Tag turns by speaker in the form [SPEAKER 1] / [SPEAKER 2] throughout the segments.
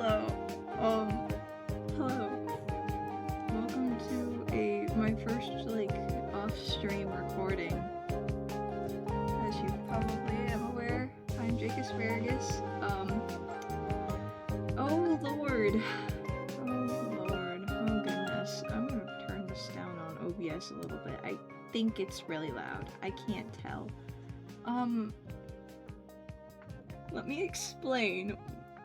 [SPEAKER 1] Hello. Hello. Welcome to my first, off-stream recording. As you probably am aware, I'm Jake Asparagus. Oh lord. Oh goodness. I'm gonna turn this down on OBS a little bit. I think it's really loud. I can't tell. Let me explain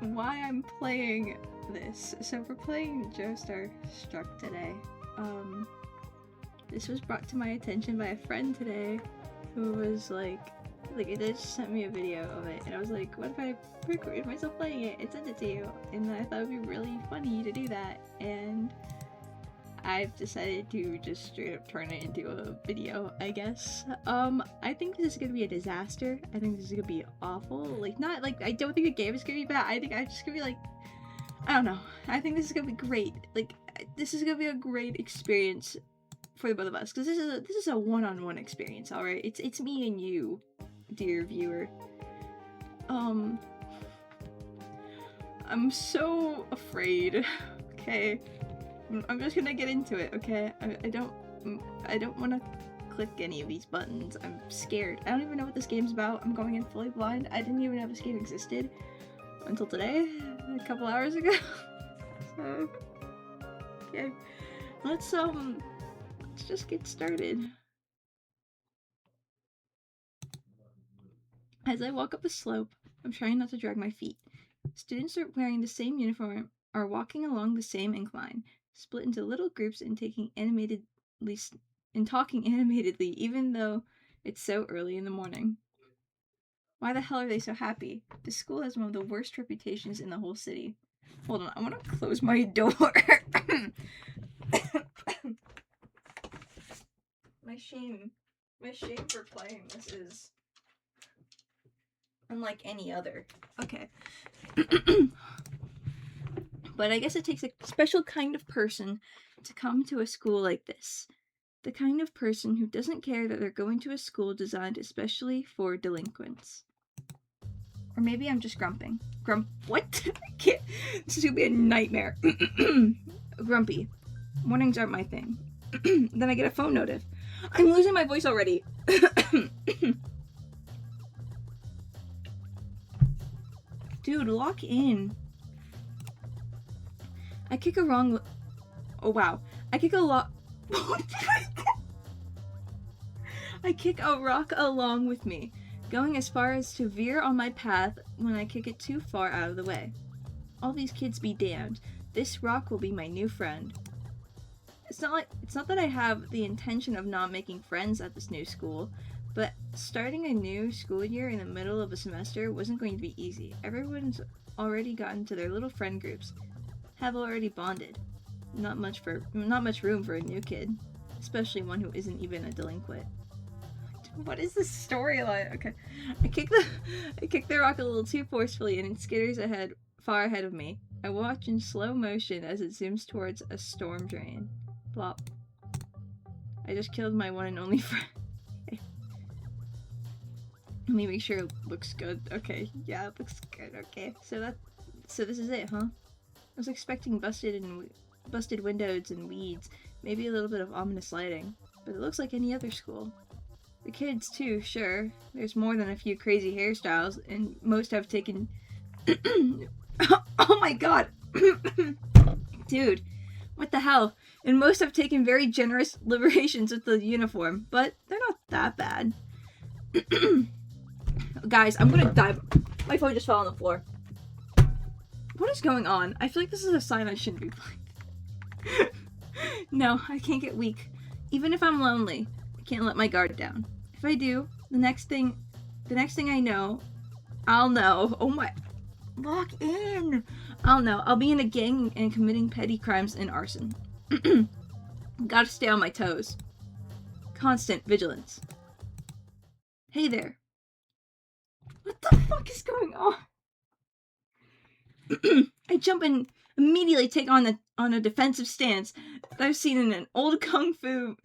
[SPEAKER 1] why I'm playing this. So we're playing Joestar Struck today. This was brought to my attention by a friend today who was like it just sent me a video of it, and I was like, what if I recorded myself playing it and sent it to you? And I thought it would be really funny to do that, and I've decided to just straight up turn it into a video, I guess. I think this is gonna be a disaster. I think this is gonna be awful. I don't think the game is gonna be bad. I think I'm just gonna be I don't know. I think this is gonna be great. This is gonna be a great experience for the both of us, because this is a one-on-one experience, alright? It's me and you, dear viewer. I'm so afraid, okay? I'm just gonna get into it, okay? I don't want to click any of these buttons. I'm scared. I don't even know what this game's about. I'm going in fully blind. I didn't even know this game existed until today, a couple hours ago. So, okay. Let's just get started. As I walk up the slope, I'm trying not to drag my feet. Students are wearing the same uniform, are walking along the same incline, split into little groups and talking animatedly, even though it's so early in the morning. Why the hell are they so happy? This school has one of the worst reputations in the whole city. Hold on, I want to close my door. My shame for playing this is unlike any other. Okay. But I guess it takes a special kind of person to come to a school like this. The kind of person who doesn't care that they're going to a school designed especially for delinquents. Or maybe I'm just grumping. What? I can't. This is gonna be a nightmare. Grumpy. Mornings aren't my thing. Then I get a phone notif. I'm losing my voice already. Dude, lock in. I kick a wrong... Oh, wow. I kick a lot... I kick a rock along with me, going as far as to veer on my path when I kick it too far out of the way. All these kids be damned. This rock will be my new friend. It's not that I have the intention of not making friends at this new school, but starting a new school year in the middle of a semester wasn't going to be easy. Everyone's already gotten to their little friend groups, have already bonded. Not much room for a new kid, especially one who isn't even a delinquent. What is this storyline? Okay, I kick the rock a little too forcefully, and it skitters far ahead of me. I watch in slow motion as it zooms towards a storm drain. Plop. I just killed my one and only friend. Okay. Let me make sure it looks good. Okay, yeah, it looks good. Okay, so this is it, huh? I was expecting busted windows and weeds, maybe a little bit of ominous lighting, but it looks like any other school. The kids too, sure. There's more than a few crazy hairstyles, and most have taken... Oh my god! Dude, what the hell? And most have taken very generous liberations with the uniform, but they're not that bad. Guys, I'm gonna die. My phone just fell on the floor. What is going on? I feel like this is a sign I shouldn't be playing. No, I can't get weak. Even if I'm lonely, I can't let my guard down. If I do, the next thing I know, I'll know. Oh my... Lock in! I'll know. I'll be in a gang and committing petty crimes and arson. Gotta stay on my toes. Constant vigilance. Hey there. What the fuck is going on? I jump and immediately take on a defensive stance that I've seen in old kung fu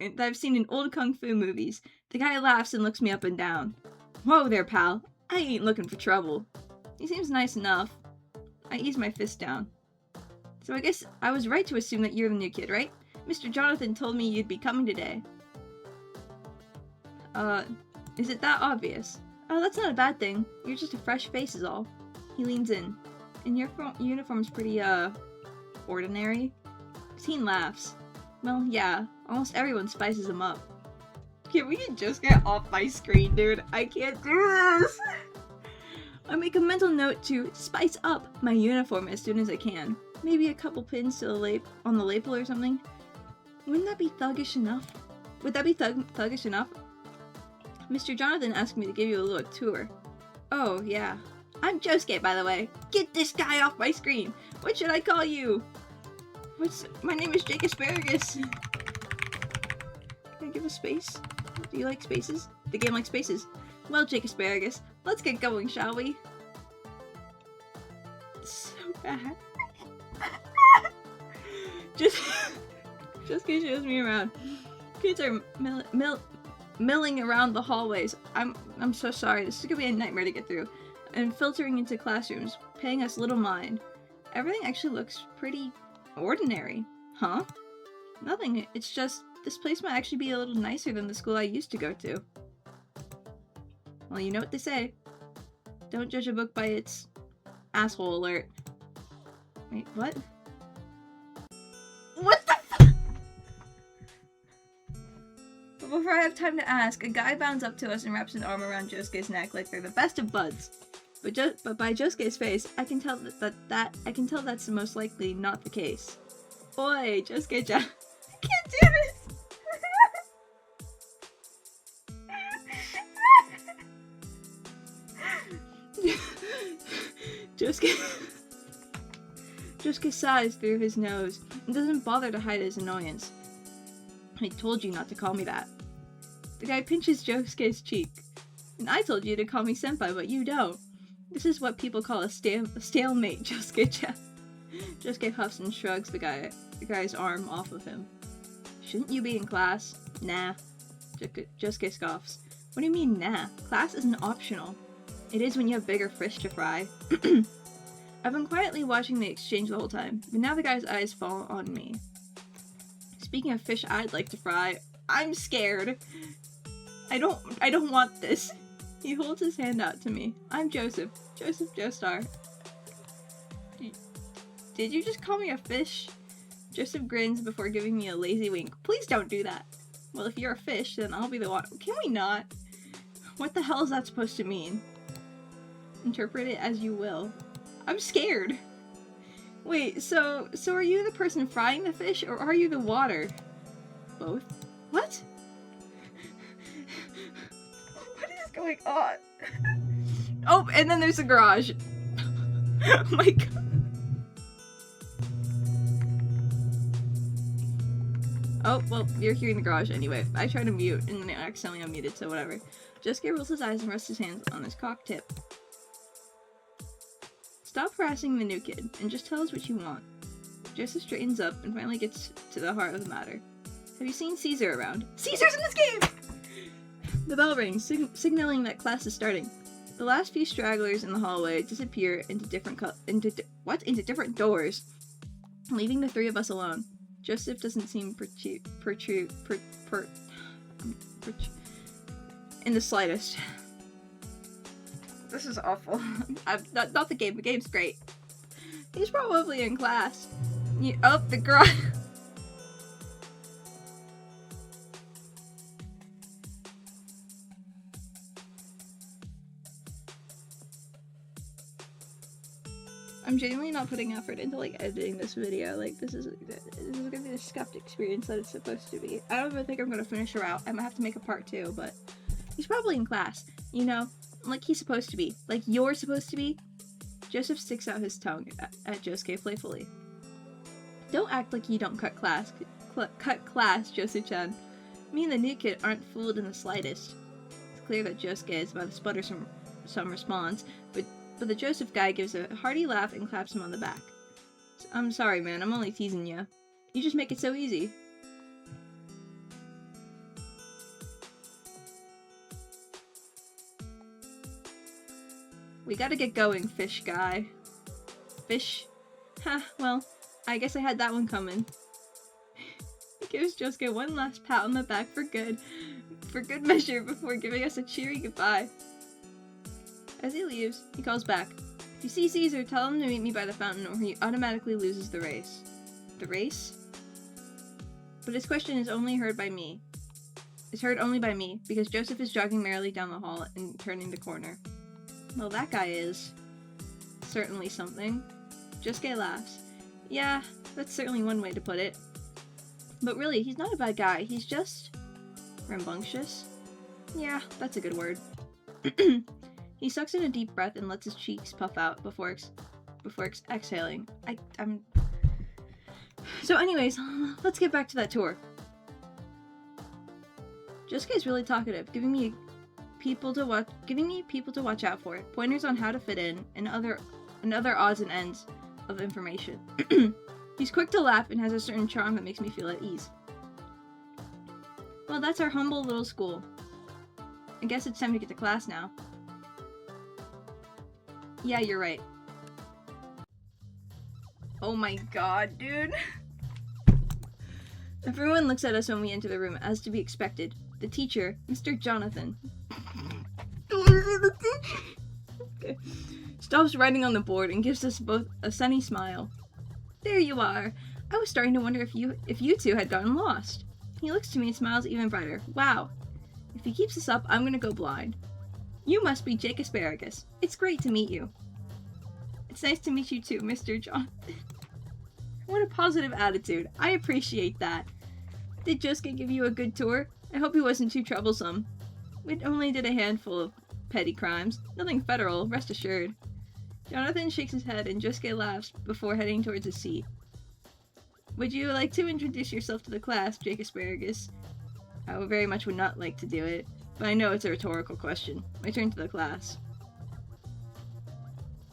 [SPEAKER 1] movies. The guy laughs and looks me up and down. Whoa there, pal. I ain't looking for trouble. He seems nice enough. I ease my fist down. So I guess I was right to assume that you're the new kid, right? Mr. Jonathan told me you'd be coming today. Is it that obvious? Oh, that's not a bad thing. You're just a fresh face is all. He leans in. And your uniform's pretty, ordinary. Teen laughs. Well, yeah, almost everyone spices him up. Can we just get off my screen, dude? I can't do this! I make a mental note to spice up my uniform as soon as I can. Maybe a couple pins to the on the lapel or something. Wouldn't that be thuggish enough? Would that be thuggish enough? Mr. Jonathan asked me to give you a little tour. Oh, yeah. I'm Josuke, by the way. Get this guy off my screen! What should I call you? My name is Jake Asparagus. Can I give a space? Do you like spaces? The game likes spaces. Well, Jake Asparagus, let's get going, shall we? So bad. Josuke shows me around. Kids are milling around the hallways. I'm so sorry. This is gonna be a nightmare to get through. And filtering into classrooms, paying us little mind. Everything actually looks pretty ordinary. Huh? Nothing. It's just this place might actually be a little nicer than the school I used to go to. Well, you know what they say. Don't judge a book by its asshole alert. Wait, what? What the f- But before I have time to ask, a guy bounds up to us and wraps an arm around Josuke's neck like they're the best of buds. But by Josuke's face, I can tell that's most likely not the case. Boy, Josuke-chan, I can't do this. Josuke sighs through his nose and doesn't bother to hide his annoyance. I told you not to call me that. The guy pinches Josuke's cheek. And I told you to call me senpai, but you don't. This is what people call a stalemate, Josuke-chan. Josuke huffs and shrugs the guy's arm off of him. Shouldn't you be in class? Nah. Josuke scoffs. What do you mean, nah? Class isn't optional. It is when you have bigger fish to fry. I've been quietly watching the exchange the whole time, but now the guy's eyes fall on me. Speaking of fish I'd like to fry, I'm scared. I don't want this. He holds his hand out to me. I'm Joseph Joestar. Did you just call me a fish? Joseph grins before giving me a lazy wink. Please don't do that. Well, if you're a fish, then I'll be the one. Can we not? What the hell is that supposed to mean? Interpret it as you will. I'm scared. Wait, so are you the person frying the fish, or are you the water? Both? What? What is going on? Oh, and then there's a garage. Oh my god. Oh, well, you're hearing the garage anyway. I tried to mute, and then I accidentally unmuted, so whatever. Josuke rolls his eyes and rests his hands on his cock tip. Stop harassing the new kid, and just tell us what you want. Joseph straightens up and finally gets to the heart of the matter. Have you seen Caesar around? Caesar's in this game! The bell rings, signaling that class is starting. The last few stragglers in the hallway disappear into different doors, leaving the three of us alone. Joseph doesn't seem in the slightest. This is awful. Not the game. The game's great. He's probably in class. Oh, the garage. I'm genuinely not putting effort into editing this video. This is gonna be the scuffed experience that it's supposed to be. I don't even think I'm gonna finish her out. I might have to make a part 2, but he's probably in class. You know, like he's supposed to be. Like you're supposed to be. Joseph sticks out his tongue at Josuke playfully. Don't act like you don't cut class, Josuke-chan. Me and the new kid aren't fooled in the slightest. It's clear that Josuke is about to sputter some response, but the Joseph guy gives a hearty laugh and claps him on the back. I'm sorry, man. I'm only teasing you. You just make it so easy. We gotta get going, fish guy. Fish? Ha, well, I guess I had that one coming. He gives Josuke one last pat on the back for good measure before giving us a cheery goodbye. As he leaves, he calls back. If you see Caesar, tell him to meet me by the fountain or he automatically loses the race. The race? But his question is only heard by me. It's heard only by me, because Joseph is jogging merrily down the hall and turning the corner. Well, that guy is certainly something. Josuke laughs. Yeah, that's certainly one way to put it. But really, he's not a bad guy. He's just rambunctious. Yeah, that's a good word. He sucks in a deep breath and lets his cheeks puff out before exhaling. So anyways, let's get back to that tour. Josuke is really talkative, giving me people to watch out for, pointers on how to fit in, and other odds and ends of information. He's quick to laugh and has a certain charm that makes me feel at ease. Well, that's our humble little school. I guess it's time to get to class now. Yeah, you're right. Oh my god, dude. Everyone looks at us when we enter the room, as to be expected. The teacher, Mr. Jonathan, okay, stops writing on the board and gives us both a sunny smile. There you are. I was starting to wonder if you two had gotten lost. He looks to me and smiles even brighter. Wow. If he keeps this up, I'm gonna go blind. You must be Jake Asparagus. It's great to meet you. It's nice to meet you too, Mr. Jonathan. What a positive attitude. I appreciate that. Did Josuke give you a good tour? I hope he wasn't too troublesome. We only did a handful of petty crimes. Nothing federal, rest assured. Jonathan shakes his head and Josuke laughs before heading towards his seat. Would you like to introduce yourself to the class, Jake Asparagus? I very much would not like to do it, but I know it's a rhetorical question. I turn to the class.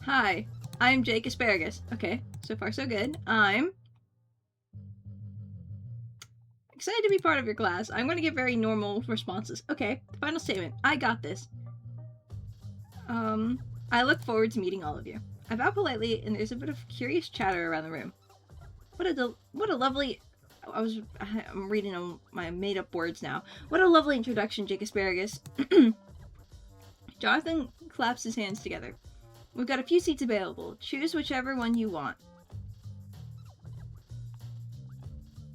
[SPEAKER 1] Hi, I'm Jake Asparagus. Okay, so far so good. I'm excited to be part of your class. I'm going to give very normal responses. Okay, final statement. I got this. I look forward to meeting all of you. I bow politely, and there's a bit of curious chatter around the room. What a lovely... I'm reading on my made-up words now. What a lovely introduction, Jake Asparagus. Jonathan claps his hands together. We've got a few seats available. Choose whichever one you want.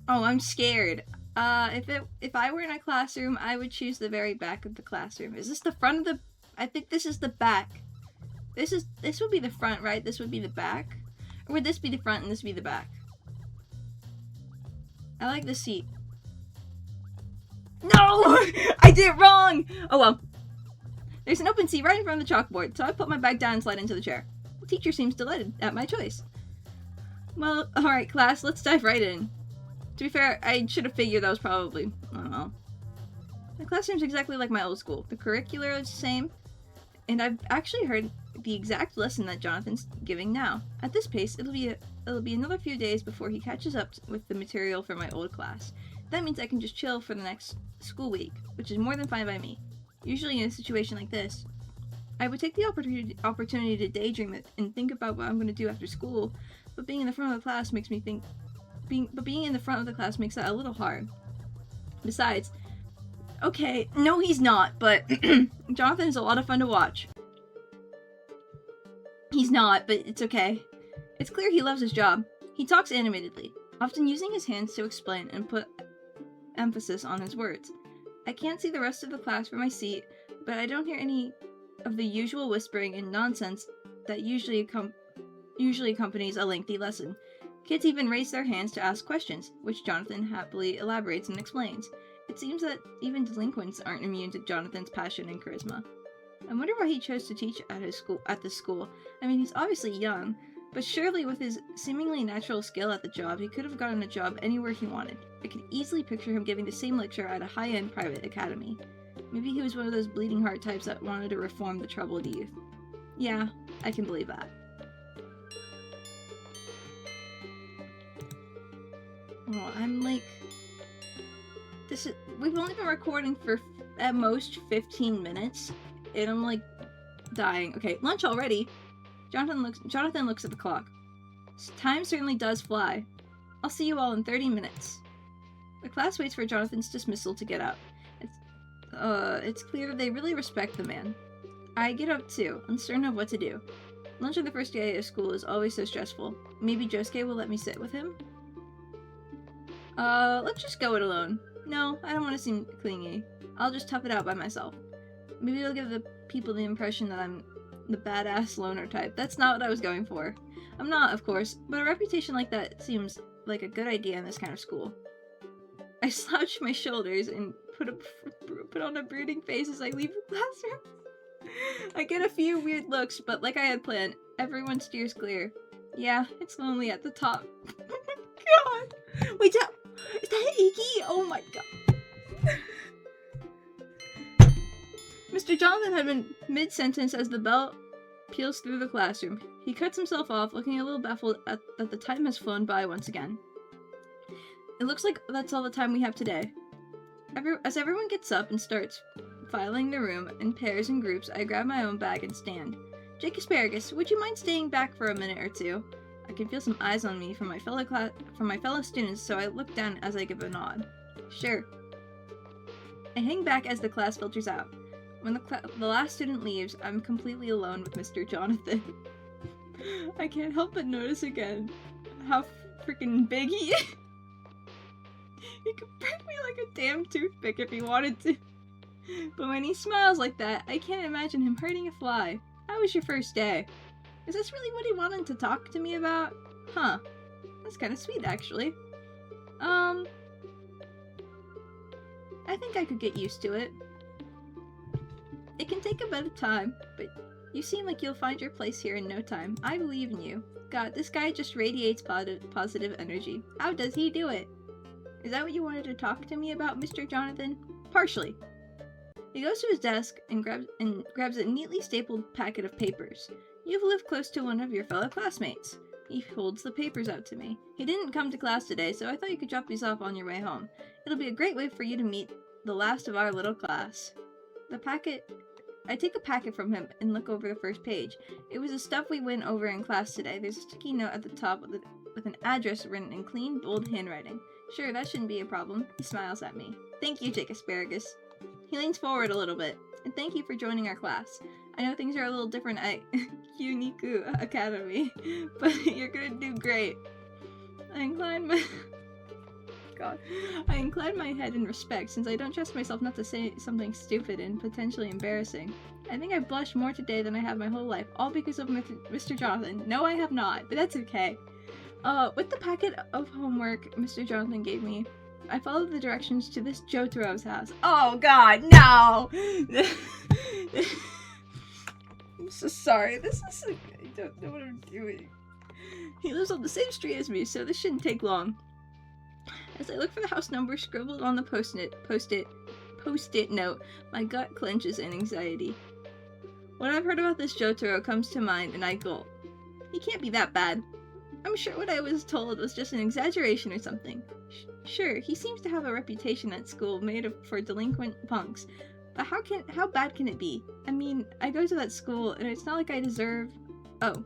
[SPEAKER 1] Oh, I'm scared. If I were in a classroom, I would choose the very back of the classroom. Is this the front of the... I think this is the back. This would be the front, right? This would be the back? Or would this be the front and this be the back? I like this seat. No! I did it wrong! Oh well. There's an open seat right in front of the chalkboard, so I put my bag down and slide into the chair. The teacher seems delighted at my choice. Well, alright class, let's dive right in. To be fair, I should have figured that was probably... I don't know. The classroom's exactly like my old school. The curricular is the same, and I've actually heard the exact lesson that Jonathan's giving now. At this pace, it'll be another few days before he catches up with the material from my old class. That means I can just chill for the next school week, which is more than fine by me. Usually in a situation like this, I would take the opportunity to daydream and think about what I'm going to do after school, but being in the front of the class makes me think... being in the front of the class makes that a little hard. Besides, okay, no he's not, but Jonathan is a lot of fun to watch. He's not, but it's okay. It's clear he loves his job. He talks animatedly, often using his hands to explain and put emphasis on his words. I can't see the rest of the class from my seat, but I don't hear any of the usual whispering and nonsense that usually accompanies a lengthy lesson. Kids even raise their hands to ask questions, which Jonathan happily elaborates and explains. It seems that even delinquents aren't immune to Jonathan's passion and charisma. I wonder why he chose to teach at this school. I mean, he's obviously young, but surely with his seemingly natural skill at the job, he could have gotten a job anywhere he wanted. I could easily picture him giving the same lecture at a high-end private academy. Maybe he was one of those bleeding heart types that wanted to reform the troubled youth. Yeah, I can believe that. Oh, I'm like... We've only been recording for at most 15 minutes, and I'm like dying. Okay, lunch already. Jonathan looks at the clock. Time certainly does fly. I'll see you all in 30 minutes. The class waits for Jonathan's dismissal to get up. It's clear that they really respect the man. I get up too, uncertain of what to do. Lunch on the first day of school is always so stressful. Maybe Josuke will let me sit with him? Let's just go it alone. No, I don't want to seem clingy. I'll just tough it out by myself. Maybe it'll give the people the impression that I'm the badass loner type. That's not what I was going for. I'm not, of course, but a reputation like that seems like a good idea in this kind of school. I slouch my shoulders and put on a brooding face as I leave the classroom. I get a few weird looks, but like I had planned, everyone steers clear. Yeah, it's lonely at the top. God! Wait, is that Iggy? Oh my god. Mr. Jonathan had been mid-sentence as the bell peals through the classroom. He cuts himself off, looking a little baffled that the time has flown by once again. It looks like that's all the time we have today. As everyone gets up and starts filing the room in pairs and groups, I grab my own bag and stand. Jake Asparagus, would you mind staying back for a minute or two? I can feel some eyes on me from my fellow students, so I look down as I give a nod. Sure. I hang back as the class filters out. When the last student leaves, I'm completely alone with Mr. Jonathan. I can't help but notice again how freaking big he is. He could break me like a damn toothpick if he wanted to. But when he smiles like that, I can't imagine him hurting a fly. How was your first day? Is this really what he wanted to talk to me about? Huh. That's kind of sweet, actually. I think I could get used to it. It can take a bit of time, but you seem like you'll find your place here in no time. I believe in you. God, this guy just radiates positive energy. How does he do it? Is that what you wanted to talk to me about, Mr. Jonathan? Partially. He goes to his desk and grabs a neatly stapled packet of papers. You've lived close to one of your fellow classmates. He holds the papers out to me. He didn't come to class today, so I thought you could drop these off on your way home. It'll be a great way for you to meet the last of our little class. I take the packet from him and look over the first page. It was the stuff we went over in class today. There's a sticky note at the top with an address written in clean, bold handwriting. Sure, that shouldn't be a problem. He smiles at me. Thank you, Jake Asparagus. He leans forward a little bit. And thank you for joining our class. I know things are a little different at Uniku Academy, but you're gonna do great. I incline my head in respect, since I don't trust myself not to say something stupid and potentially embarrassing. I think I blushed more today than I have my whole life, all because of Mr. Jonathan. No, I have not, but that's okay. With the packet of homework Mr. Jonathan gave me, I followed the directions to this Jotaro's house. Oh god, no! I'm so sorry, I don't know what I'm doing. He lives on the same street as me, so this shouldn't take long. As I look for the house number scribbled on the post-it note, my gut clenches in anxiety. What I've heard about this Jotaro comes to mind, and I gulp. He can't be that bad. I'm sure what I was told was just an exaggeration or something. Sure, he seems to have a reputation at school made for delinquent punks, but how bad can it be? I mean, I go to that school, and it's not like I deserve... Oh,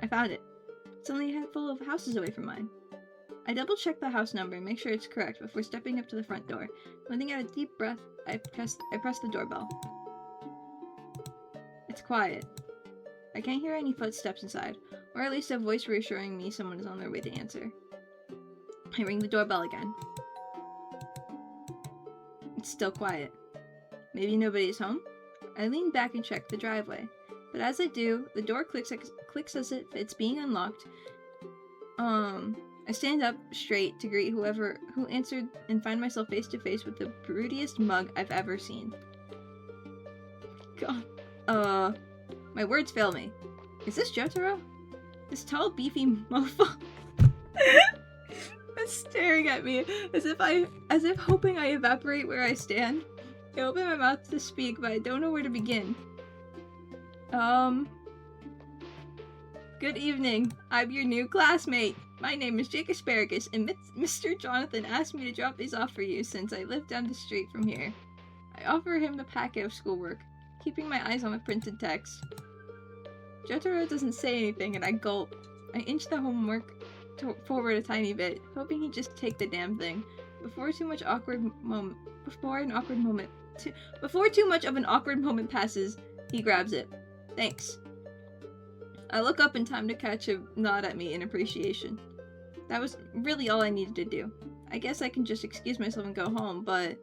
[SPEAKER 1] I found it. It's only a handful of houses away from mine. I double-check the house number and make sure it's correct before stepping up to the front door. Letting out a deep breath, I press the doorbell. It's quiet. I can't hear any footsteps inside, or at least a voice reassuring me someone is on their way to answer. I ring the doorbell again. It's still quiet. Maybe nobody's home? I lean back and check the driveway, but as I do, the door clicks as if it's being unlocked. I stand up straight to greet whoever who answered and find myself face to face with the broodiest mug I've ever seen. God. My words fail me. Is this Jotaro? This tall, beefy mofo is staring at me as if hoping I evaporate where I stand. I open my mouth to speak, but I don't know where to begin. Good evening. I'm your new classmate. My name is Jake Asparagus, and Mr. Jonathan asked me to drop these off for you since I live down the street from here. I offer him the packet of schoolwork, keeping my eyes on the printed text. Jotaro doesn't say anything, and I gulp. I inched the homework forward a tiny bit, hoping he'd just take the damn thing. Before too much of an awkward moment passes, he grabs it. Thanks. I look up in time to catch him nod at me in appreciation. That was really all I needed to do. I guess I can just excuse myself and go home, but...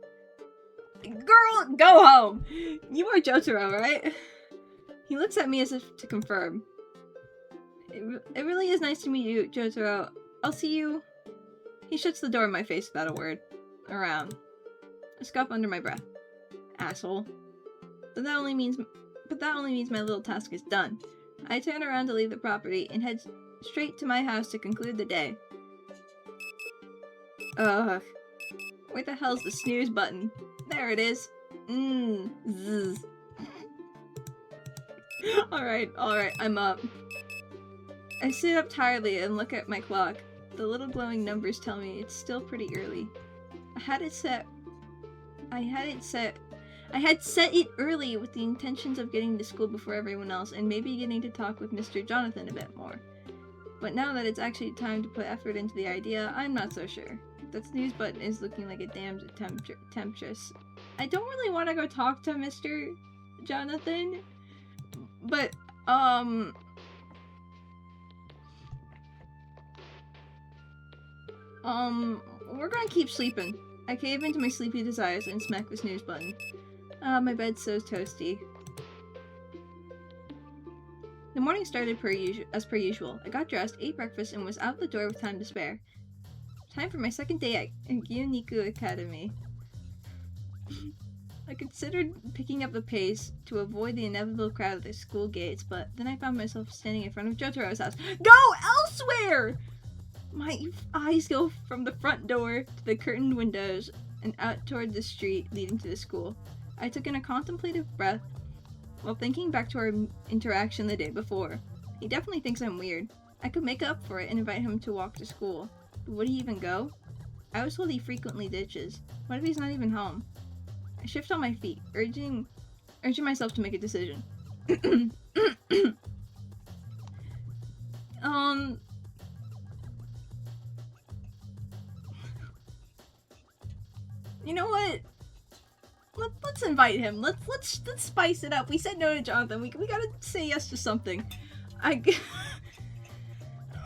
[SPEAKER 1] Girl, go home! You are Jotaro, right? He looks at me as if to confirm. It really is nice to meet you, Jotaro. I'll see you... He shuts the door in my face without a word. Around. I scoff under my breath. Asshole. But that only means my little task is done. I turn around to leave the property and head straight to my house to conclude the day. Ugh. Where the hell's the snooze button? There it is. Zzz. Alright, I'm up. I sit up tiredly and look at my clock. The little glowing numbers tell me it's still pretty early. I had set it early with the intentions of getting to school before everyone else and maybe getting to talk with Mr. Jonathan a bit more. But now that it's actually time to put effort into the idea, I'm not so sure. That snooze button is looking like a damned temptress. I don't really want to go talk to Mr. Jonathan, but, we're gonna keep sleeping. I cave into my sleepy desires and smack the snooze button. My bed's so toasty. The morning started as per usual. I got dressed, ate breakfast, and was out the door with time to spare. Time for my second day at Gyuniku Academy. I considered picking up the pace to avoid the inevitable crowd at the school gates, but then I found myself standing in front of Jotaro's house. Go elsewhere! My eyes go from the front door to the curtained windows and out toward the street leading to the school. I took in a contemplative breath while thinking back to our interaction the day before. He definitely thinks I'm weird. I could make up for it and invite him to walk to school. But would he even go? I was told he frequently ditches. What if he's not even home? I shift on my feet, urging myself to make a decision. You know what? Let's invite him. Let's spice it up. We said no to Jonathan. We gotta say yes to something.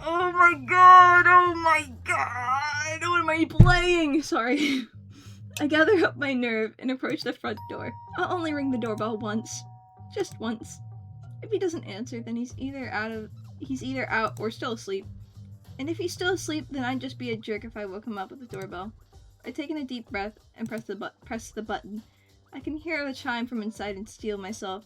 [SPEAKER 1] Oh my god! What am I playing? Sorry. I gather up my nerve and approach the front door. I'll only ring the doorbell once. Just once. If he doesn't answer, then he's either out or still asleep. And if he's still asleep, then I'd just be a jerk if I woke him up with the doorbell. I take in a deep breath and press the button. I can hear the chime from inside and steel myself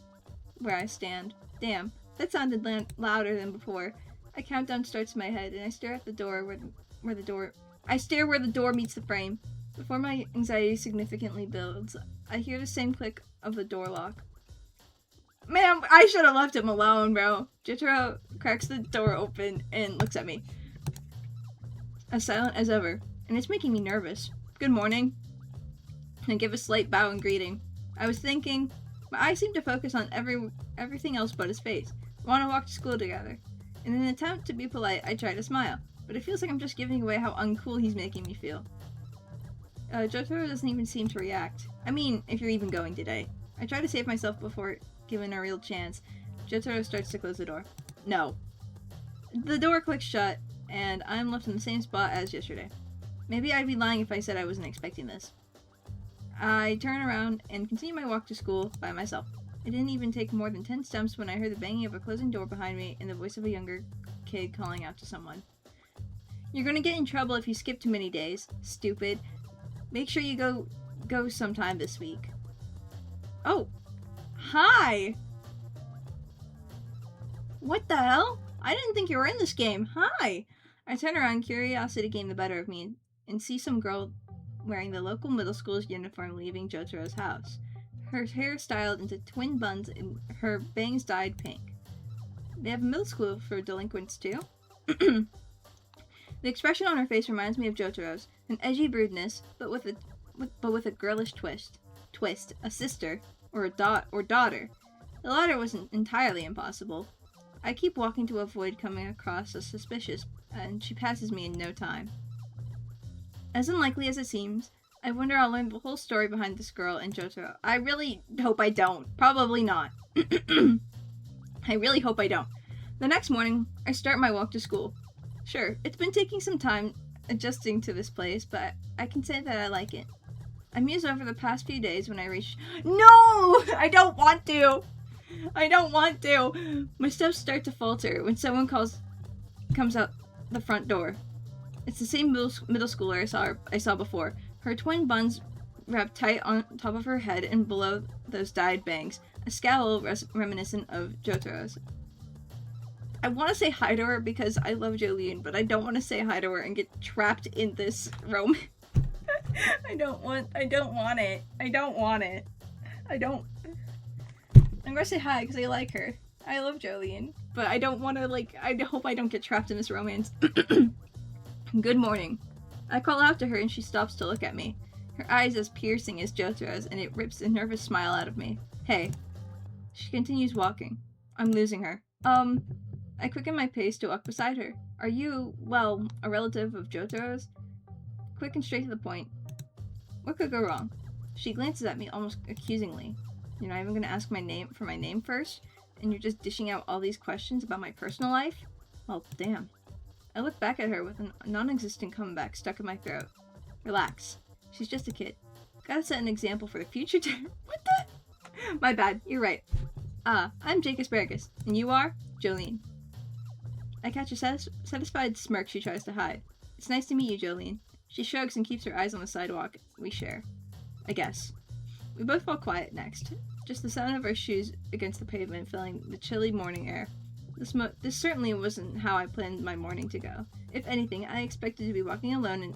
[SPEAKER 1] where I stand. Damn, that sounded louder than before. A countdown starts in my head, and I stare at the door where the door meets the frame. Before my anxiety significantly builds, I hear the same click of the door lock. Man, I should have left him alone, bro. Jotaro cracks the door open and looks at me. As silent as ever, and it's making me nervous. Good morning. I give a slight bow in greeting. I was thinking, my eyes seem to focus on everything else but his face. We want to walk to school together. In an attempt to be polite, I try to smile, but it feels like I'm just giving away how uncool he's making me feel. Jotaro doesn't even seem to react. I mean, if you're even going today. I try to save myself before given a real chance. Jotaro starts to close the door. No. The door clicks shut, and I'm left in the same spot as yesterday. Maybe I'd be lying if I said I wasn't expecting this. I turn around and continue my walk to school by myself. It didn't even take more than 10 steps when I heard the banging of a closing door behind me and the voice of a younger kid calling out to someone. You're gonna get in trouble if you skip too many days, stupid. Make sure you go sometime this week. Oh, hi! What the hell? I didn't think you were in this game. Hi! I turn around, curiosity getting the better of me, and see some girl wearing the local middle school's uniform leaving Jotaro's house. Her hair styled into twin buns and her bangs dyed pink. They have a middle school for delinquents too. The expression on her face reminds me of Jotaro's, an edgy rudeness, but with a girlish twist. A sister, or daughter. The latter wasn't entirely impossible. I keep walking to avoid coming across as suspicious, and she passes me in no time. As unlikely as it seems, I wonder I'll learn the whole story behind this girl and Jotaro. I really hope I don't. Probably not. I really hope I don't. The next morning, I start my walk to school. Sure, it's been taking some time adjusting to this place, but I can say that I like it. I muse over the past few days when I reach— No! I don't want to! I don't want to! My steps start to falter when someone comes out the front door. It's the same middle schooler I saw before. Her twin buns wrapped tight on top of her head and below those dyed bangs, a scowl reminiscent of Jotaro's. I want to say hi to her because I love Jolene, but I don't want to say hi to her and get trapped in this romance. I don't want it. I'm gonna say hi because I like her. I love Jolene, but I don't want to, I hope I don't get trapped in this romance. Good morning. I call out to her and she stops to look at me. Her eyes as piercing as Jotaro's, and it rips a nervous smile out of me. Hey. She continues walking. I'm losing her. I quicken my pace to walk beside her. Are you, well, a relative of Jotaro's? Quick and straight to the point. What could go wrong? She glances at me almost accusingly. You're not even gonna ask my name first? And you're just dishing out all these questions about my personal life? Well, damn. I look back at her with a non-existent comeback stuck in my throat. Relax. She's just a kid. Gotta set an example for the future What the? My bad. You're right. I'm Jake Asparagus. And you are? Jolene. I catch a satisfied smirk she tries to hide. It's nice to meet you, Jolene. She shrugs and keeps her eyes on the sidewalk we share. I guess. We both fall quiet next. Just the sound of our shoes against the pavement filling the chilly morning air. This certainly wasn't how I planned my morning to go. If anything, I expected to be walking alone and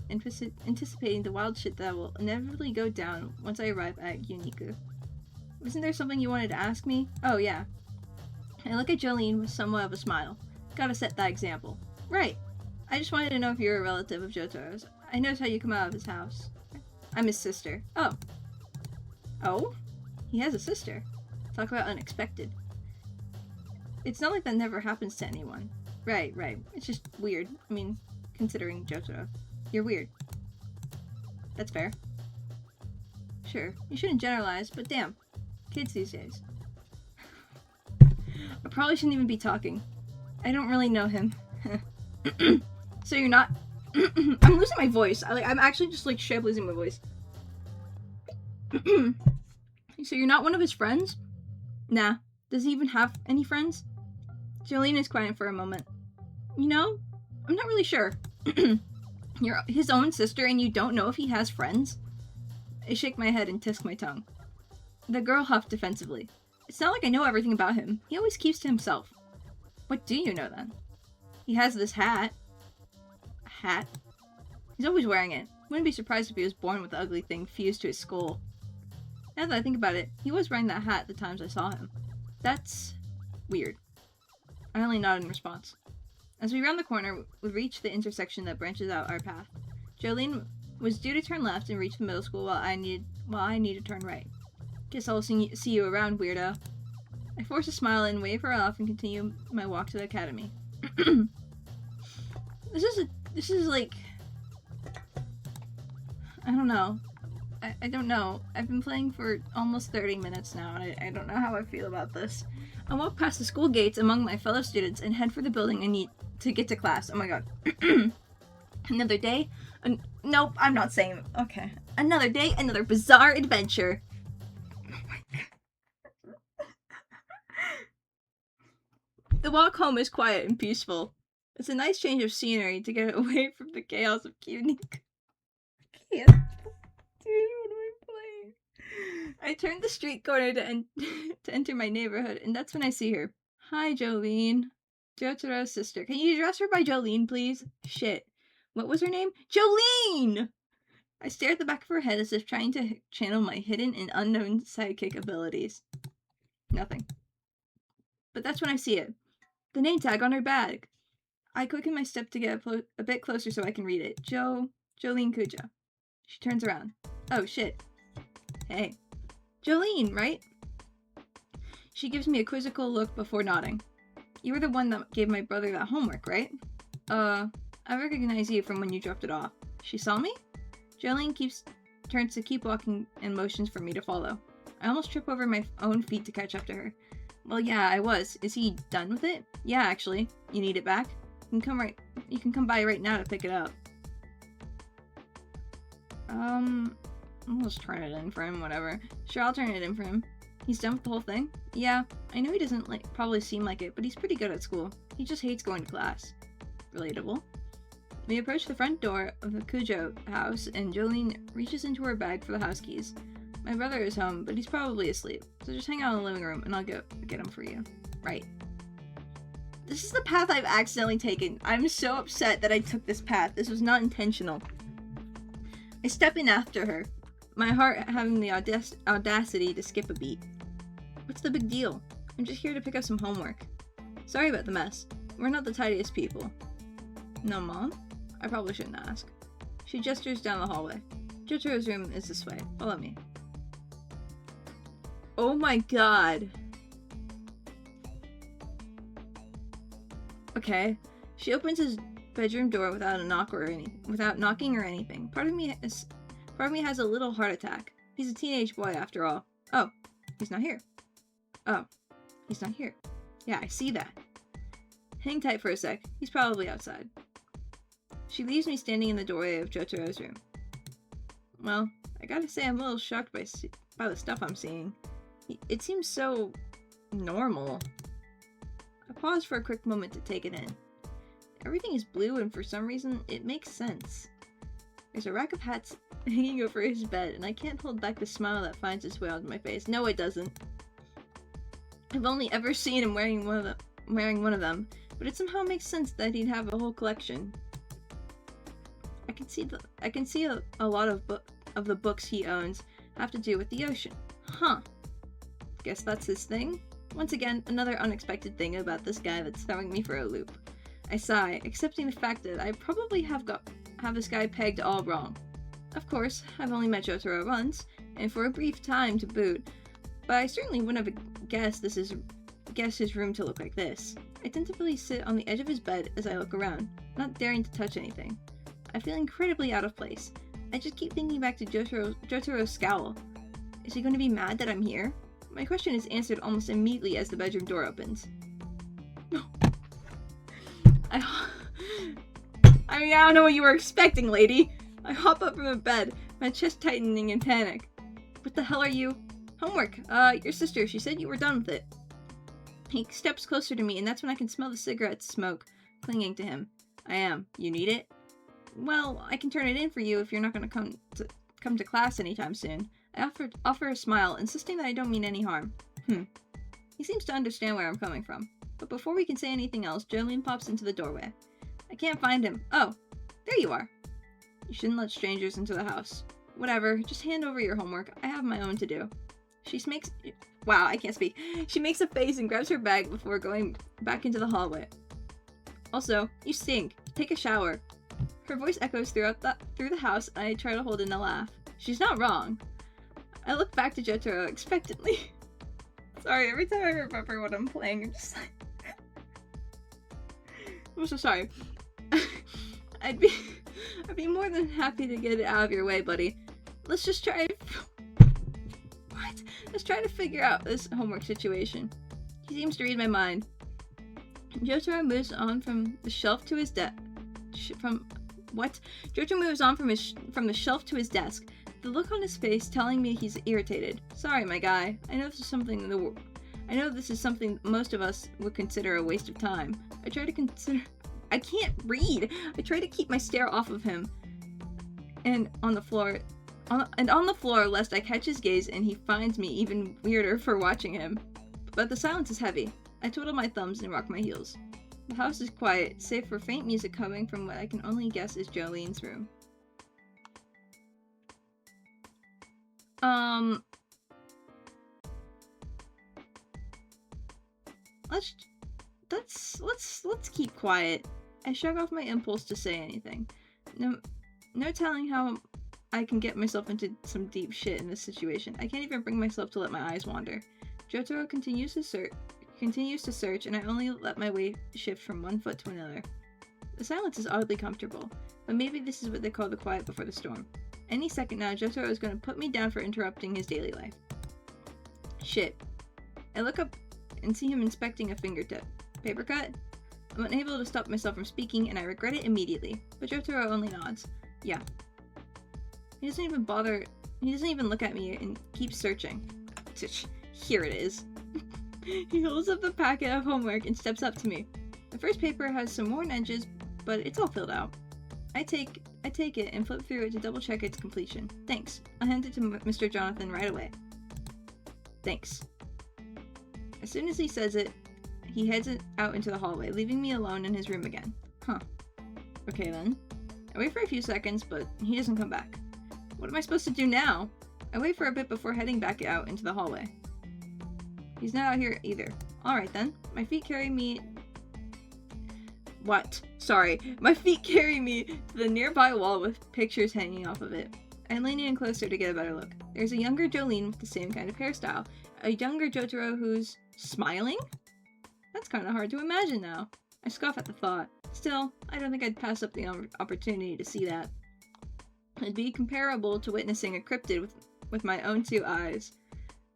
[SPEAKER 1] anticipating the wild shit that will inevitably go down once I arrive at Uniku. Wasn't there something you wanted to ask me? Oh, yeah. I look at Jolene with somewhat of a smile. Gotta set that example. Right. I just wanted to know if you're a relative of Jotaro's. I noticed how you come out of his house. I'm his sister. Oh. Oh? He has a sister. Talk about unexpected. It's not like that never happens to anyone. Right. It's just weird. I mean, considering Jotaro. You're weird. That's fair. Sure, you shouldn't generalize, but damn. Kids these days. I probably shouldn't even be talking. I don't really know him. So you're not... I'm losing my voice. I'm actually just straight up losing my voice. So you're not one of his friends? Nah. Does he even have any friends? Jolene is quiet for a moment. You know, I'm not really sure. You're his own sister and you don't know if he has friends? I shake my head and tisk my tongue. The girl huffed defensively. It's not like I know everything about him. He always keeps to himself. What do you know then? He has this hat. A hat? He's always wearing it. Wouldn't be surprised if he was born with the ugly thing fused to his skull. Now that I think about it, he was wearing that hat the times I saw him. That's weird. I only nod in response. As we round the corner, we reach the intersection that branches out our path. Jolene was due to turn left and reach the middle school while I need to turn right. Guess I'll see you around, weirdo. I force a smile and wave her off and continue my walk to the academy. This is like... I don't know. I don't know. I've been playing for almost 30 minutes now, and I don't know how I feel about this. I walk past the school gates among my fellow students and head for the building I need to get to class. Oh my god. Another day? Nope, I'm not saying it. Okay. Another day, another bizarre adventure. Oh my god. The walk home is quiet and peaceful. It's a nice change of scenery to get away from the chaos of Uniku. I can't. Dude, what am I playing? I turned the street corner to enter my neighborhood, and that's when I see her. Hi, Jolene. Jotaro's sister. Can you address her by Jolene, please? Shit. What was her name? Jolene! I stare at the back of her head as if trying to channel my hidden and unknown sidekick abilities. Nothing. But that's when I see it. The name tag on her bag. I quicken my step to get a bit closer so I can read it. Jolene Kuja. She turns around. Oh, shit. Hey. Jolene, right? She gives me a quizzical look before nodding. You were the one that gave my brother that homework, right? I recognize you from when you dropped it off. She saw me? Jolene turns to keep walking and motions for me to follow. I almost trip over my own feet to catch up to her. Well, yeah, I was. Is he done with it? Yeah, actually. You need it back? You can come by right now to pick it up. I'll just turn it in for him, whatever. Sure, I'll turn it in for him. He's done with the whole thing? Yeah, I know he doesn't probably seem like it, but he's pretty good at school. He just hates going to class. Relatable. We approach the front door of the Cujo house, and Jolene reaches into her bag for the house keys. My brother is home, but he's probably asleep, so just hang out in the living room, and I'll go get him for you. Right. This is the path I've accidentally taken. I'm so upset that I took this path. This was not intentional. I step in after her, my heart having the audacity to skip a beat. What's the big deal? I'm just here to pick up some homework. Sorry about the mess. We're not the tidiest people. No, Mom? I probably shouldn't ask. She gestures down the hallway. JoJo's room is this way. Follow me. Oh my god. Okay. She opens his bedroom door without knocking or anything. Part of me has a little heart attack. He's a teenage boy after all. Oh, he's not here. Oh, he's not here. Yeah, I see that. Hang tight for a sec. He's probably outside. She leaves me standing in the doorway of Jotaro's room. Well, I gotta say I'm a little shocked by the stuff I'm seeing. It seems so normal. I pause for a quick moment to take it in. Everything is blue, and for some reason, it makes sense. There's a rack of hats hanging over his bed, and I can't hold back the smile that finds its way onto my face. No, it doesn't. I've only ever seen him wearing one of them, but it somehow makes sense that he'd have a whole collection. I can see a lot of the books he owns have to do with the ocean. Huh. Guess that's his thing? Once again, another unexpected thing about this guy that's throwing me for a loop. I sigh, accepting the fact that I probably have this guy pegged all wrong. Of course, I've only met Jotaro once, and for a brief time to boot, but I certainly wouldn't have guessed his room to look like this. I tentatively sit on the edge of his bed as I look around, not daring to touch anything. I feel incredibly out of place. I just keep thinking back to Jotaro's scowl. Is he going to be mad that I'm here? My question is answered almost immediately as the bedroom door opens. No. I mean, I don't know what you were expecting, lady. I hop up from the bed, my chest tightening in panic. What the hell are you? Homework. Your sister, she said you were done with it. He steps closer to me, and that's when I can smell the cigarette smoke clinging to him. I am. You need it? Well, I can turn it in for you if you're not going to come to class anytime soon. I offer a smile, insisting that I don't mean any harm. He seems to understand where I'm coming from. But before we can say anything else, Jolene pops into the doorway. I can't find him. Oh, there you are. You shouldn't let strangers into the house. Whatever, just hand over your homework. I have my own to do. Wow, I can't speak. She makes a face and grabs her bag before going back into the hallway. Also, you stink. Take a shower. Her voice echoes through the house, and I try to hold in a laugh. She's not wrong. I look back to Jotaro expectantly. Sorry, every time I remember what I'm playing, I'm just like... I'm so sorry. I'd be more than happy to get it out of your way, buddy. Let's just try... What? Let's try to figure out this homework situation. He seems to read my mind. Jotaro moves on from the shelf to his desk. Jotaro moves on from the shelf to his desk. The look on his face telling me he's irritated. Sorry, my guy. I know this is something most of us would consider a waste of time. I can't read. I try to keep my stare off of him. And on the floor, lest I catch his gaze and he finds me even weirder for watching him. But the silence is heavy. I twiddle my thumbs and rock my heels. The house is quiet, save for faint music coming from what I can only guess is Jolene's room. Let's keep quiet. I shrug off my impulse to say anything. No telling how I can get myself into some deep shit in this situation. I can't even bring myself to let my eyes wander. Jotaro continues his search continues to search, and I only let my weight shift from one foot to another. The silence is oddly comfortable, but maybe this is what they call the quiet before the storm. Any second now, Jotaro is going to put me down for interrupting his daily life. Shit. I look up and see him inspecting a fingertip. Paper cut? I'm unable to stop myself from speaking, and I regret it immediately, but Jotaro only nods. Yeah. He doesn't even look at me and keeps searching. Here it is. He holds up the packet of homework and steps up to me. The first paper has some worn edges, but it's all filled out. I take it and flip through it to double check its completion. Thanks. I'll hand it to Mr. Jonathan right away. Thanks. As soon as he says it, he heads out into the hallway, leaving me alone in his room again. Huh. Okay then. I wait for a few seconds, but he doesn't come back. What am I supposed to do now? I wait for a bit before heading back out into the hallway. He's not out here either. Alright then. My feet carry me... What? Sorry. My feet carry me to the nearby wall with pictures hanging off of it. I lean in closer to get a better look. There's a younger Jolene with the same kind of hairstyle. A younger Jotaro who's... smiling? That's kind of hard to imagine now. I scoff at the thought. Still, I don't think I'd pass up the opportunity to see that. It'd be comparable to witnessing a cryptid with my own two eyes.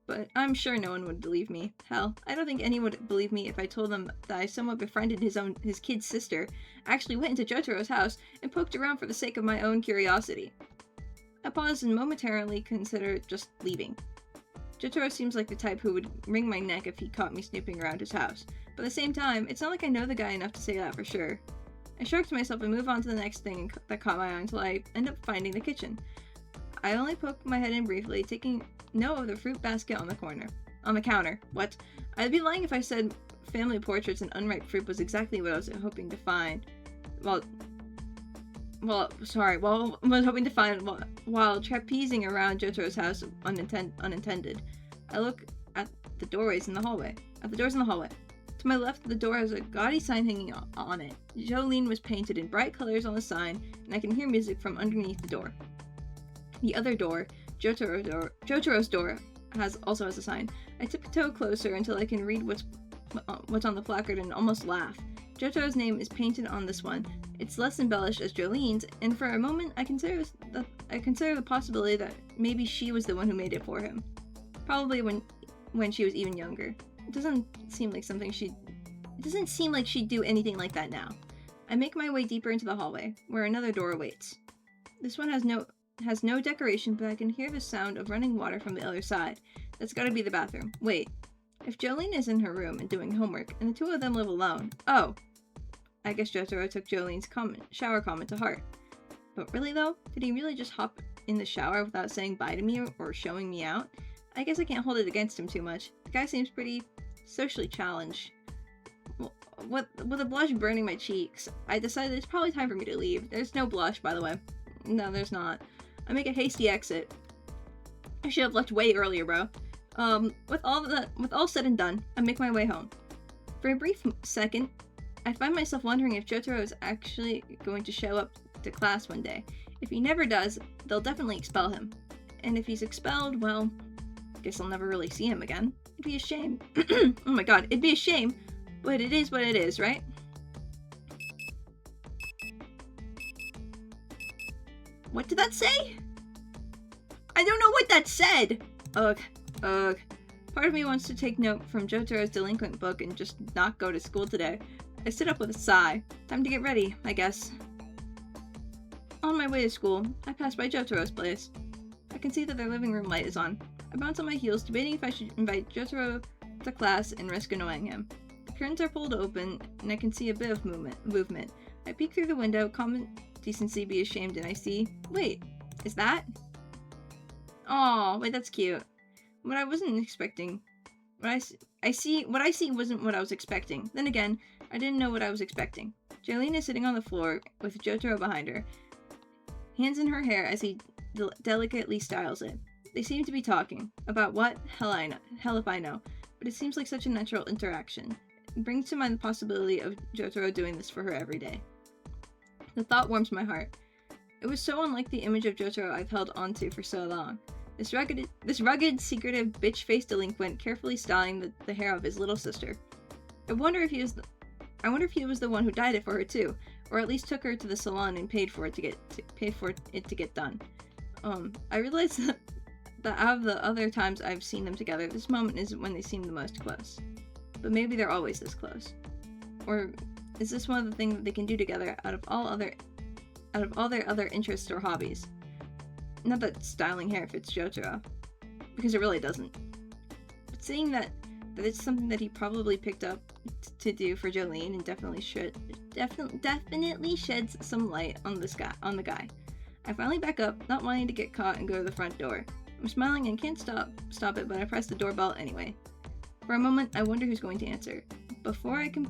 [SPEAKER 1] But I'm sure no one would believe me. Hell, I don't think anyone would believe me if I told them that I somewhat befriended his kid's sister, actually went into Jotaro's house, and poked around for the sake of my own curiosity. I paused and momentarily considered just leaving. Jotaro seems like the type who would wring my neck if he caught me snooping around his house, but at the same time, it's not like I know the guy enough to say that for sure. I shrug to myself and move on to the next thing that caught my eye until I end up finding the kitchen. I only poke my head in briefly, taking note of the fruit basket on the counter. What? I'd be lying if I said family portraits and unripe fruit was exactly what I was hoping to find. While trapezing around Jotaro's house unintended. I look at the doors in the hallway. To my left, the door has a gaudy sign hanging on it. Jolene was painted in bright colors on the sign, and I can hear music from underneath the door. The other door, Jotaro's door, also has a sign. I tiptoe closer until I can read what's on the placard and almost laugh. Jotaro's name is painted on this one. It's less embellished as Jolene's, and for a moment I consider the possibility that maybe she was the one who made it for him. Probably when she was even younger. It doesn't seem like she'd do anything like that now. I make my way deeper into the hallway, where another door awaits. This one has no decoration, but I can hear the sound of running water from the other side. That's gotta be the bathroom. Wait. If Jolene is in her room and doing homework, and the two of them live alone, oh. I guess Jotaro took Jolene's shower comment to heart. But really though, did he really just hop in the shower without saying bye to me or showing me out? I guess I can't hold it against him too much. The guy seems pretty socially challenged. With a blush burning my cheeks, I decided it's probably time for me to leave. There's no blush, by the way. No, there's not. I make a hasty exit. I should have left way earlier, bro. With all said and done, I make my way home. For a brief second, I find myself wondering if Jotaro is actually going to show up to class one day. If he never does, they'll definitely expel him. And if he's expelled, well, I guess I'll never really see him again. It'd be a shame. Oh my god, it'd be a shame, but it is what it is, right? What did that say? I don't know what that said! Ugh. Part of me wants to take note from Jotaro's delinquent book and just not go to school today. I sit up with a sigh. Time to get ready, I guess. On my way to school, I pass by Jotaro's place. I can see that their living room light is on. I bounce on my heels, debating if I should invite Jotaro to class and risk annoying him. The curtains are pulled open, and I can see a bit of movement. I peek through the window, common decency be ashamed, and I see... Wait, is that? Aw, wait, that's cute. What I wasn't expecting. What I see wasn't what I was expecting. Then again, I didn't know what I was expecting. Jolene is sitting on the floor with Jotaro behind her, hands in her hair as he delicately styles it. They seem to be talking. About what? Hell if I know. But it seems like such a natural interaction. It brings to mind the possibility of Jotaro doing this for her every day. The thought warms my heart. It was so unlike the image of Jotaro I've held onto for so long. This rugged, secretive, bitch-faced delinquent carefully styling the hair of his little sister. I wonder if he was the one who dyed it for her too, or at least took her to the salon and paid for it to get done. I realized that out of the other times I've seen them together, this moment is when they seem the most close. But maybe they're always this close. Or is this one of the things that they can do together out of all their other interests or hobbies? Not that styling hair fits Jotaro, because it really doesn't. But seeing that it's something that he probably picked up to do for Jolene, and definitely sheds some light on the guy. I finally back up, not wanting to get caught and go to the front door. I'm smiling and can't stop it, but I press the doorbell anyway. For a moment, I wonder who's going to answer. Before I can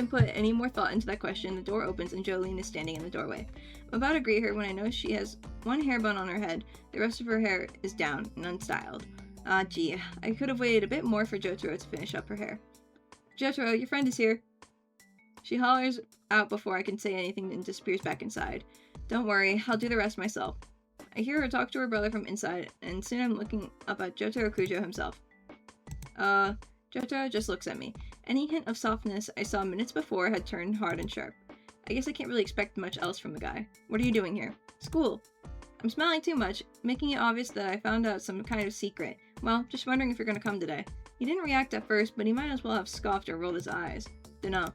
[SPEAKER 1] put any more thought into that question, the door opens and Jolene is standing in the doorway. I'm about to greet her when I notice she has one hair bun on her head. The rest of her hair is down and unstyled. Ah, gee, I could have waited a bit more for Jotaro to finish up her hair. Jotaro, your friend is here. She hollers out before I can say anything and disappears back inside. Don't worry, I'll do the rest myself. I hear her talk to her brother from inside, and soon I'm looking up at Jotaro Kujo himself. Jotaro just looks at me. Any hint of softness I saw minutes before had turned hard and sharp. I guess I can't really expect much else from the guy. What are you doing here? School. I'm smiling too much, making it obvious that I found out some kind of secret. Well, just wondering if you're gonna come today. He didn't react at first, but he might as well have scoffed or rolled his eyes. Dunno.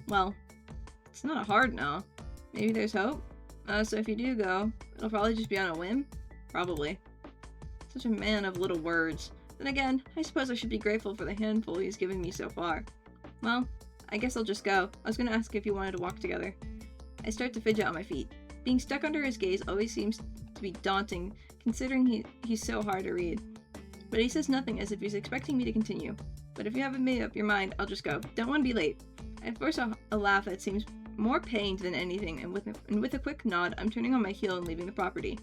[SPEAKER 1] Well, it's not a hard no. Maybe there's hope? So if you do go, it'll probably just be on a whim? Probably. Such a man of little words. Then again, I suppose I should be grateful for the handful he's given me so far. Well, I guess I'll just go. I was gonna ask if you wanted to walk together. I start to fidget on my feet. Being stuck under his gaze always seems to be daunting, considering he's so hard to read. But he says nothing, as if he's expecting me to continue. But if you haven't made up your mind, I'll just go. Don't want to be late. I force a laugh that seems more pained than anything, and with a quick nod, I'm turning on my heel and leaving the property.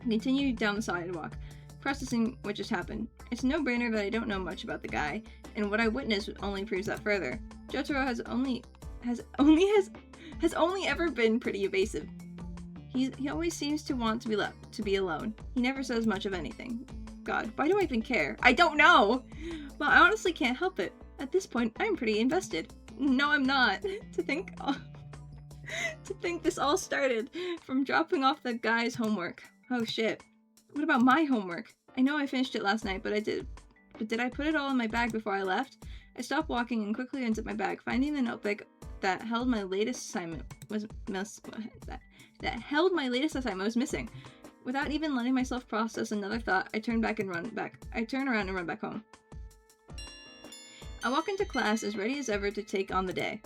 [SPEAKER 1] I continue down the sidewalk, processing what just happened. It's a no-brainer that I don't know much about the guy, and what I witnessed only proves that further. Jotaro has only ever been pretty evasive. He always seems to want to be alone. He never says much of anything. God, why do I even care? I don't know! Well, I honestly can't help it. At this point, I'm pretty invested. No, I'm not. To think this all started from dropping off the guy's homework. Oh shit. What about my homework? I know I finished it last night, but did I put it all in my bag before I left? I stopped walking and quickly unzipped my bag, finding the notebook that held my latest assignment was missing. Without even letting myself process another thought, I turn around and run back home. I walk into class as ready as ever to take on the day,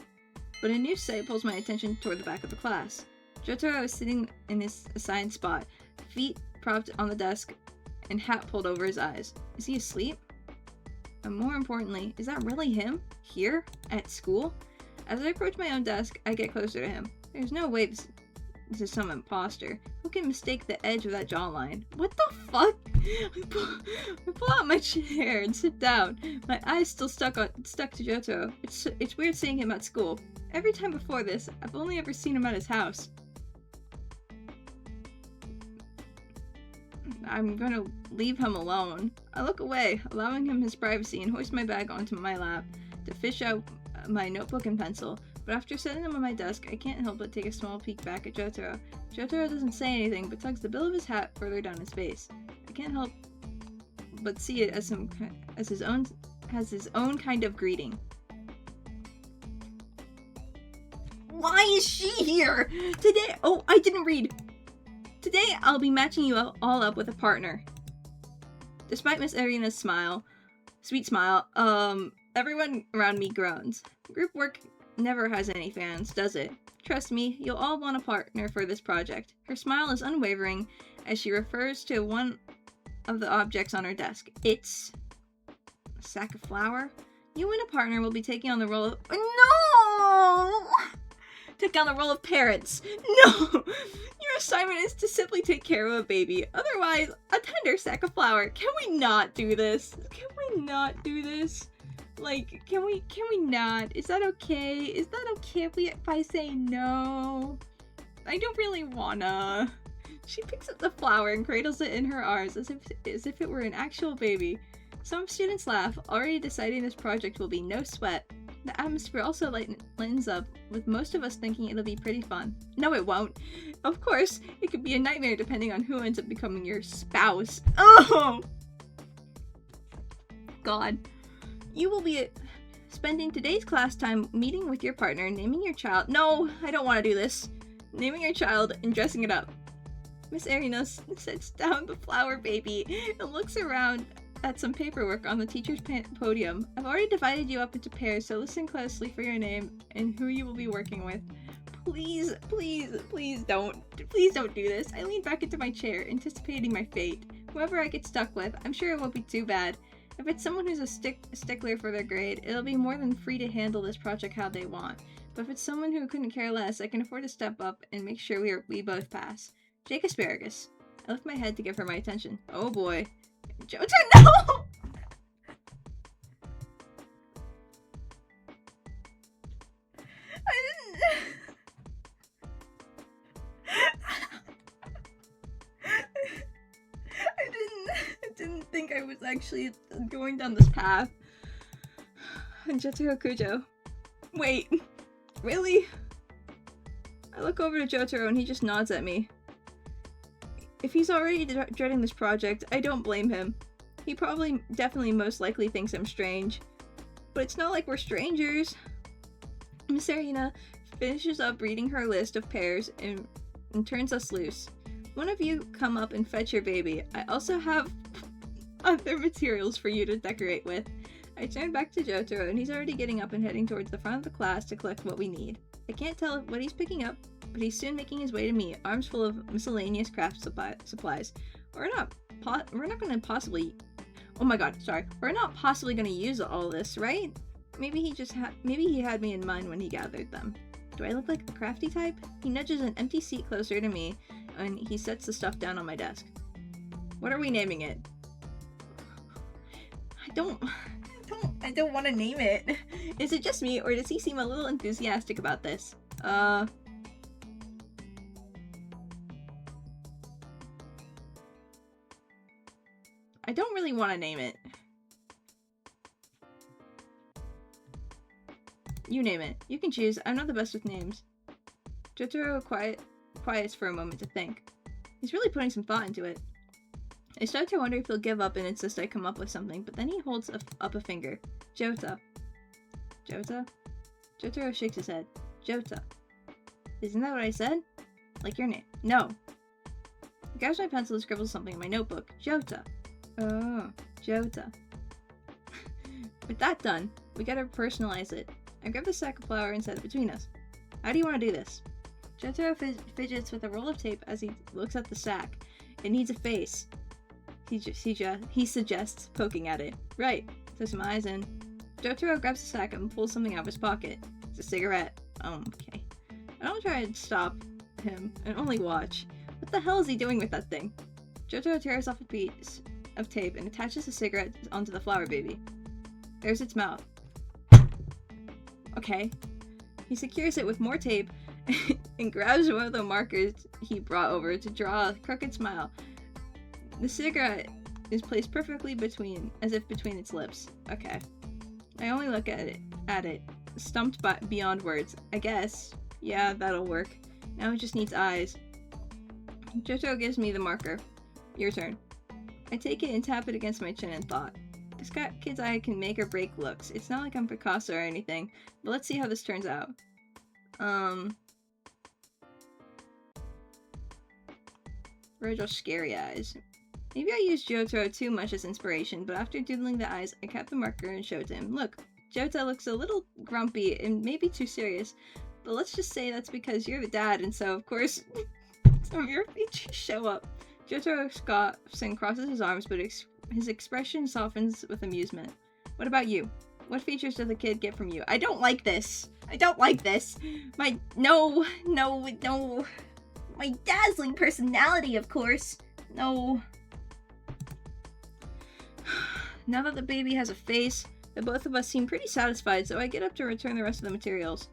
[SPEAKER 1] but a new sight pulls my attention toward the back of the class. Jotaro is sitting in his assigned spot, feet propped on the desk and hat pulled over his eyes. Is he asleep? And more importantly, is that really him? Here? At school? As I approach my own desk, I get closer to him. There's no way this is some imposter. Who can mistake the edge of that jawline? What the fuck? I pull out my chair and sit down. My eyes still stuck to Jotaro. It's weird seeing him at school. Every time before this, I've only ever seen him at his house. I'm gonna leave him alone. I look away, allowing him his privacy, and hoist my bag onto my lap to fish out my notebook and pencil. But after setting them on my desk, I can't help but take a small peek back at Jotaro. Jotaro doesn't say anything, but tucks the bill of his hat further down his face. I can't help but see it as his own kind of greeting. Why is she here? Today, oh, I didn't read. Today, I'll be matching you all up with a partner. Despite Miss Arena's sweet smile, everyone around me groans. Group work never has any fans, does it? Trust me, you'll all want a partner for this project. Her smile is unwavering as she refers to one of the objects on her desk. It's a sack of flour. You and a partner will be taking on the role of— No! Take on the role of parents. No! Your assignment is to simply take care of a baby. Otherwise, a tender sack of flour. Can we not do this? Can we not do this? Like, can we not? Is that okay? Is that okay if I say no? I don't really wanna. She picks up the flower and cradles it in her arms as if it were an actual baby. Some students laugh, already deciding this project will be no sweat. The atmosphere also lightens up, with most of us thinking it'll be pretty fun. No, it won't. Of course, it could be a nightmare depending on who ends up becoming your spouse. Oh! God. You will be spending today's class time meeting with your partner, naming your child— No, I don't want to do this. Naming your child and dressing it up. Miss Arinas sits down the flower baby and looks around at some paperwork on the teacher's podium. I've already divided you up into pairs, so listen closely for your name and who you will be working with. Please, please, please don't do this. I lean back into my chair, anticipating my fate. Whoever I get stuck with, I'm sure it won't be too bad. If it's someone who's a stickler for their grade, it'll be more than free to handle this project how they want. But if it's someone who couldn't care less, I can afford to step up and make sure we both pass. Jake Asparagus. I lift my head to give her my attention. Oh boy. JoJo, no! I didn't think I was actually going down this path. Jotaro Kujo. Wait, really? I look over to Jotaro and he just nods at me. If he's already dreading this project, I don't blame him. He definitely most likely thinks I'm strange. But it's not like we're strangers. Miss Arena finishes up reading her list of pairs and turns us loose. One of you come up and fetch your baby. I also have other materials for you to decorate with. I turn back to Jotaro and he's already getting up and heading towards the front of the class to collect what we need. I can't tell what he's picking up, but he's soon making his way to me, arms full of miscellaneous craft supplies. We're not gonna possibly— Oh my god, sorry. We're not possibly gonna use all this, right? Maybe he had me in mind when he gathered them. Do I look like the crafty type? He nudges an empty seat closer to me, and he sets the stuff down on my desk. What are we naming it? I don't want to name it. Is it just me, or does he seem a little enthusiastic about this? I don't really want to name it. You name it. You can choose. I'm not the best with names. Jotaro quiets for a moment to think. He's really putting some thought into it. I start to wonder if he'll give up and insist I come up with something, but then he holds up a finger. Jota. Jota? Jotaro shakes his head. Jota. Isn't that what I said? Like your name. No. He grabs my pencil and scribbles something in my notebook. Jota. Oh, Jota. With that done, we gotta personalize it. I grab the sack of flour and set it between us. How do you want to do this? Jotaro fidgets with a roll of tape as he looks at the sack. It needs a face. He suggests, poking at it. Right. Throw some eyes in. Jotaro grabs the sack and pulls something out of his pocket. It's a cigarette. Okay. I don't try to stop him and only watch. What the hell is he doing with that thing? Jotaro tears off a piece of tape and attaches the cigarette onto the flower baby. There's its mouth. Okay. He secures it with more tape and grabs one of the markers he brought over to draw a crooked smile. The cigarette is placed perfectly between its lips. Okay. I only look at it, stumped beyond words. I guess. Yeah, that'll work. Now it just needs eyes. Jotaro gives me the marker. Your turn. I take it and tap it against my chin and thought. This kid's eye can make or break looks. It's not like I'm Picasso or anything, but let's see how this turns out. Virgil's scary eyes. Maybe I used Jotaro too much as inspiration, but after doodling the eyes, I kept the marker and showed to him. Look, Jotaro looks a little grumpy and maybe too serious, but let's just say that's because you're the dad, and so, of course, some of your features show up. Jotaro scoffs and crosses his arms, but his expression softens with amusement. What about you? What features does the kid get from you? I don't like this. I don't like this. No. My dazzling personality, of course. No. Now that the baby has a face, the both of us seem pretty satisfied, so I get up to return the rest of the materials.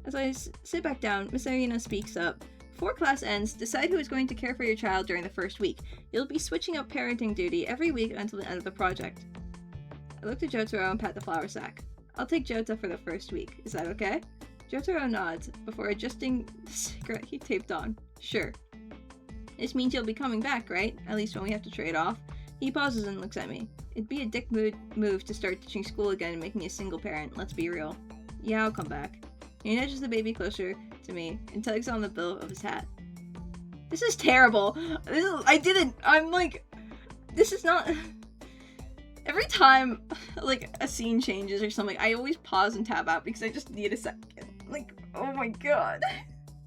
[SPEAKER 1] As I sit back down, Miss Arena speaks up. Before class ends, decide who is going to care for your child during the first week. You'll be switching up parenting duty every week until the end of the project. I look to Jotaro and pat the flour sack. I'll take Jota for the first week. Is that okay? Jotaro nods before adjusting the cigarette he taped on. Sure. This means you'll be coming back, right? At least when we have to trade off. He pauses and looks at me. It'd be a dick move to start teaching school again and make me a single parent, let's be real. Yeah, I'll come back. He nudges the baby closer to me and tugs on the bill of his hat. This is terrible. I'm like, this is not... Every time, like, a scene changes or something, I always pause and tab out because I just need a second. Like, oh my god.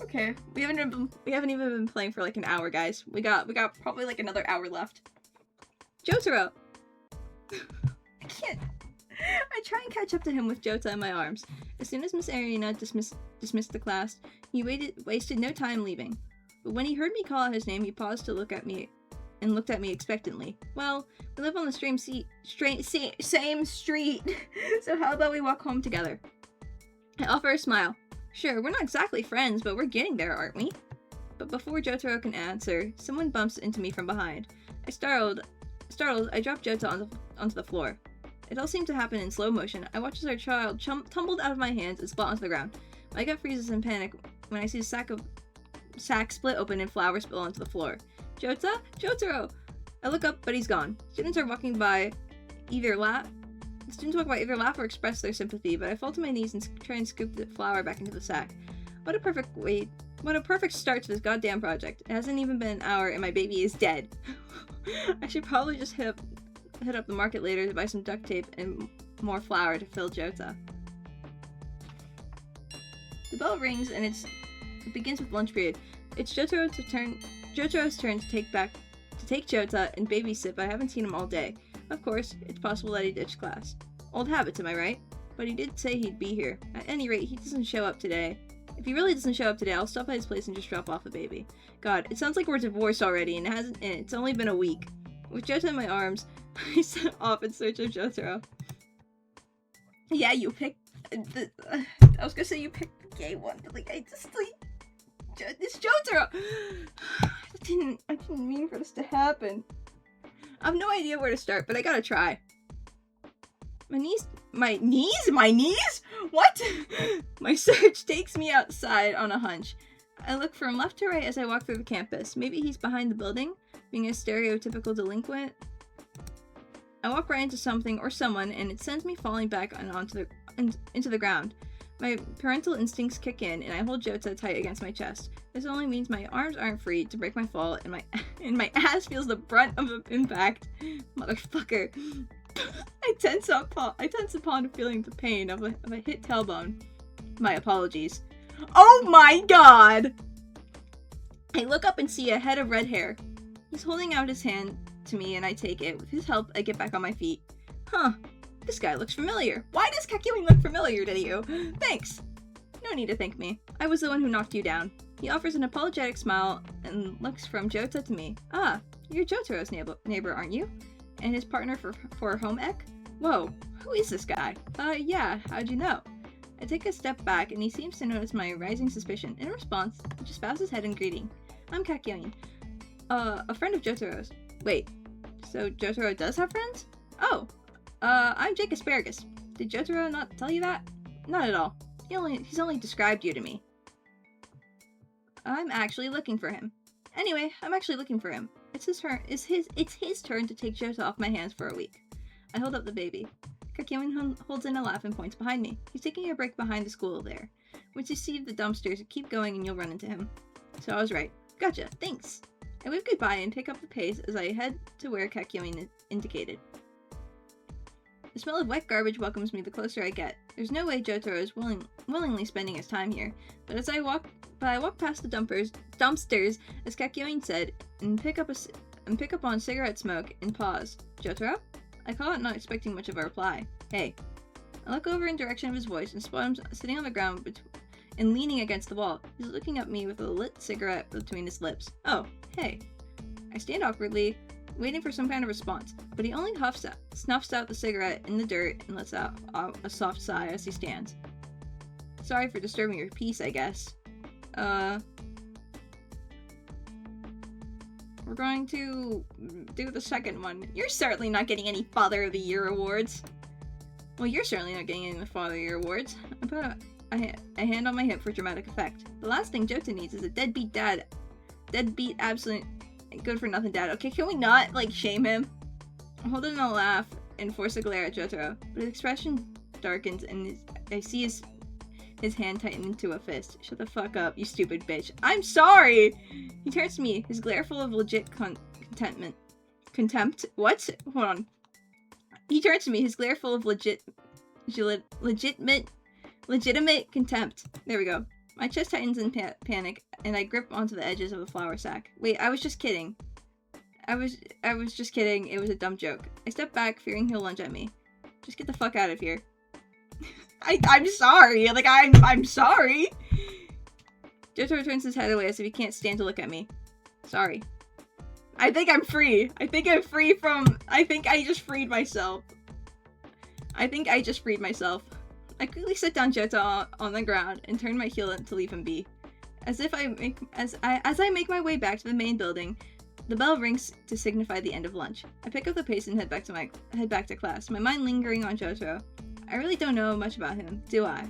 [SPEAKER 1] Okay, we haven't even been playing for like an hour, guys. We got probably like another hour left. Jotaro! I can't. I try and catch up to him with Jota in my arms. As soon as Miss Arena dismissed the class, he wasted no time leaving. But when he heard me call out his name, he paused to look at me and looked at me expectantly. Well, we live on the same street, so how about we walk home together? I offer a smile. Sure, we're not exactly friends, but we're getting there, aren't we? But before Jotaro can answer, someone bumps into me from behind. Startled, I drop Jota onto the floor. It all seemed to happen in slow motion. I watch as our child tumbled out of my hands and splat onto the ground. My gut freezes in panic when I see the sack split open and flour spill onto the floor. Jota? Jotaro! I look up, but he's gone. Students walk by either laugh or express their sympathy, but I fall to my knees and try and scoop the flour back into the sack. What a perfect start to this goddamn project. It hasn't even been an hour and my baby is dead. I should probably just hit up the market later to buy some duct tape and more flour to fill Jota. The bell rings and it begins with lunch period. It's Jotaro's turn to take Jota and babysit, but I haven't seen him all day. Of course, it's possible that he ditched class. Old habits, am I right? But he did say he'd be here. At any rate, he doesn't show up today. If he really doesn't show up today, I'll stop at his place and just drop off the baby. God, it sounds like we're divorced already, and it's only been a week. With Jota in my arms, I set off in search of Jotaro. Yeah, you picked I was gonna say you picked the gay one, but like, it's Jotaro! I didn't mean for this to happen. I have no idea where to start, but I gotta try. My knees? What? My search takes me outside on a hunch. I look from left to right as I walk through the campus. Maybe he's behind the building, being a stereotypical delinquent. I walk right into something or someone, and it sends me falling back into the ground. My parental instincts kick in, and I hold Jota tight against my chest. This only means my arms aren't free to break my fall, and my ass feels the brunt of the impact. Motherfucker. I tense upon feeling the pain of a hit tailbone. My apologies. Oh my god! I look up and see a head of red hair. He's holding out his hand to me, and I take it. With his help, I get back on my feet. Huh. This guy looks familiar. Why does Kakyoin look familiar to you? Thanks. No need to thank me. I was the one who knocked you down. He offers an apologetic smile and looks from Jota to me. Ah, you're Jotaro's neighbor, aren't you? And his partner for home ec? Whoa, who is this guy? Yeah, how'd you know? I take a step back and he seems to notice my rising suspicion. In response, he just bows his head in greeting. I'm Kakyoin. A friend of Jotaro's. Wait, so Jotaro does have friends? Oh, I'm Jake Asparagus. Did Jotaro not tell you that? Not at all. He's only described you to me. I'm actually looking for him. Anyway, I'm actually looking for him. It's his turn to take Jota off my hands for a week. I hold up the baby. Kakyoin holds in a laugh and points behind me. He's taking a break behind the school there. Once you see the dumpsters, keep going and you'll run into him. So I was right. Gotcha, thanks. I wave goodbye and pick up the pace as I head to where Kakyoin indicated. The smell of wet garbage welcomes me the closer I get. There's no way Jotaro is willingly spending his time here, but I walk past the dumpsters, as Kakyoin said, and pick up on cigarette smoke and pause. Jotaro? I call out, not expecting much of a reply. Hey. I look over in direction of his voice and spot him sitting on the ground and leaning against the wall. He's looking at me with a lit cigarette between his lips. Oh, hey. I stand awkwardly, waiting for some kind of response, but he only snuffs out the cigarette in the dirt and lets out a soft sigh as he stands. Sorry for disturbing your peace, I guess. We're going to do the second one. You're certainly not getting any Father of the Year awards. Well, you're certainly not getting any of the father year awards. I put a hand on my hip for dramatic effect. The last thing Jota needs is a deadbeat dad. Deadbeat, absolute, good for nothing dad. Okay, can we not, like, shame him? I hold in a laugh and force a glare at Jotaro, but his expression darkens and I see his hand tighten into a fist. Shut the fuck up, you stupid bitch. I'm sorry! He turns to me, his glare full of legit contentment. Contempt? What? Hold on. He turns to me, his glare full of legitimate contempt. There we go. My chest tightens in panic, and I grip onto the edges of the flour sack. Wait, I was just kidding. I was just kidding. It was a dumb joke. I step back, fearing he'll lunge at me. Just get the fuck out of here. I'm sorry. Like, I'm sorry. Jotaro turns his head away as if he can't stand to look at me. Sorry. I think I'm free. I think I'm free from... I think I just freed myself. I quickly set down Jota on the ground and turn my heel to leave him be. As I make my way back to the main building, the bell rings to signify the end of lunch. I pick up the pace and head back to class, my mind lingering on Jotaro. I really don't know much about him, do I?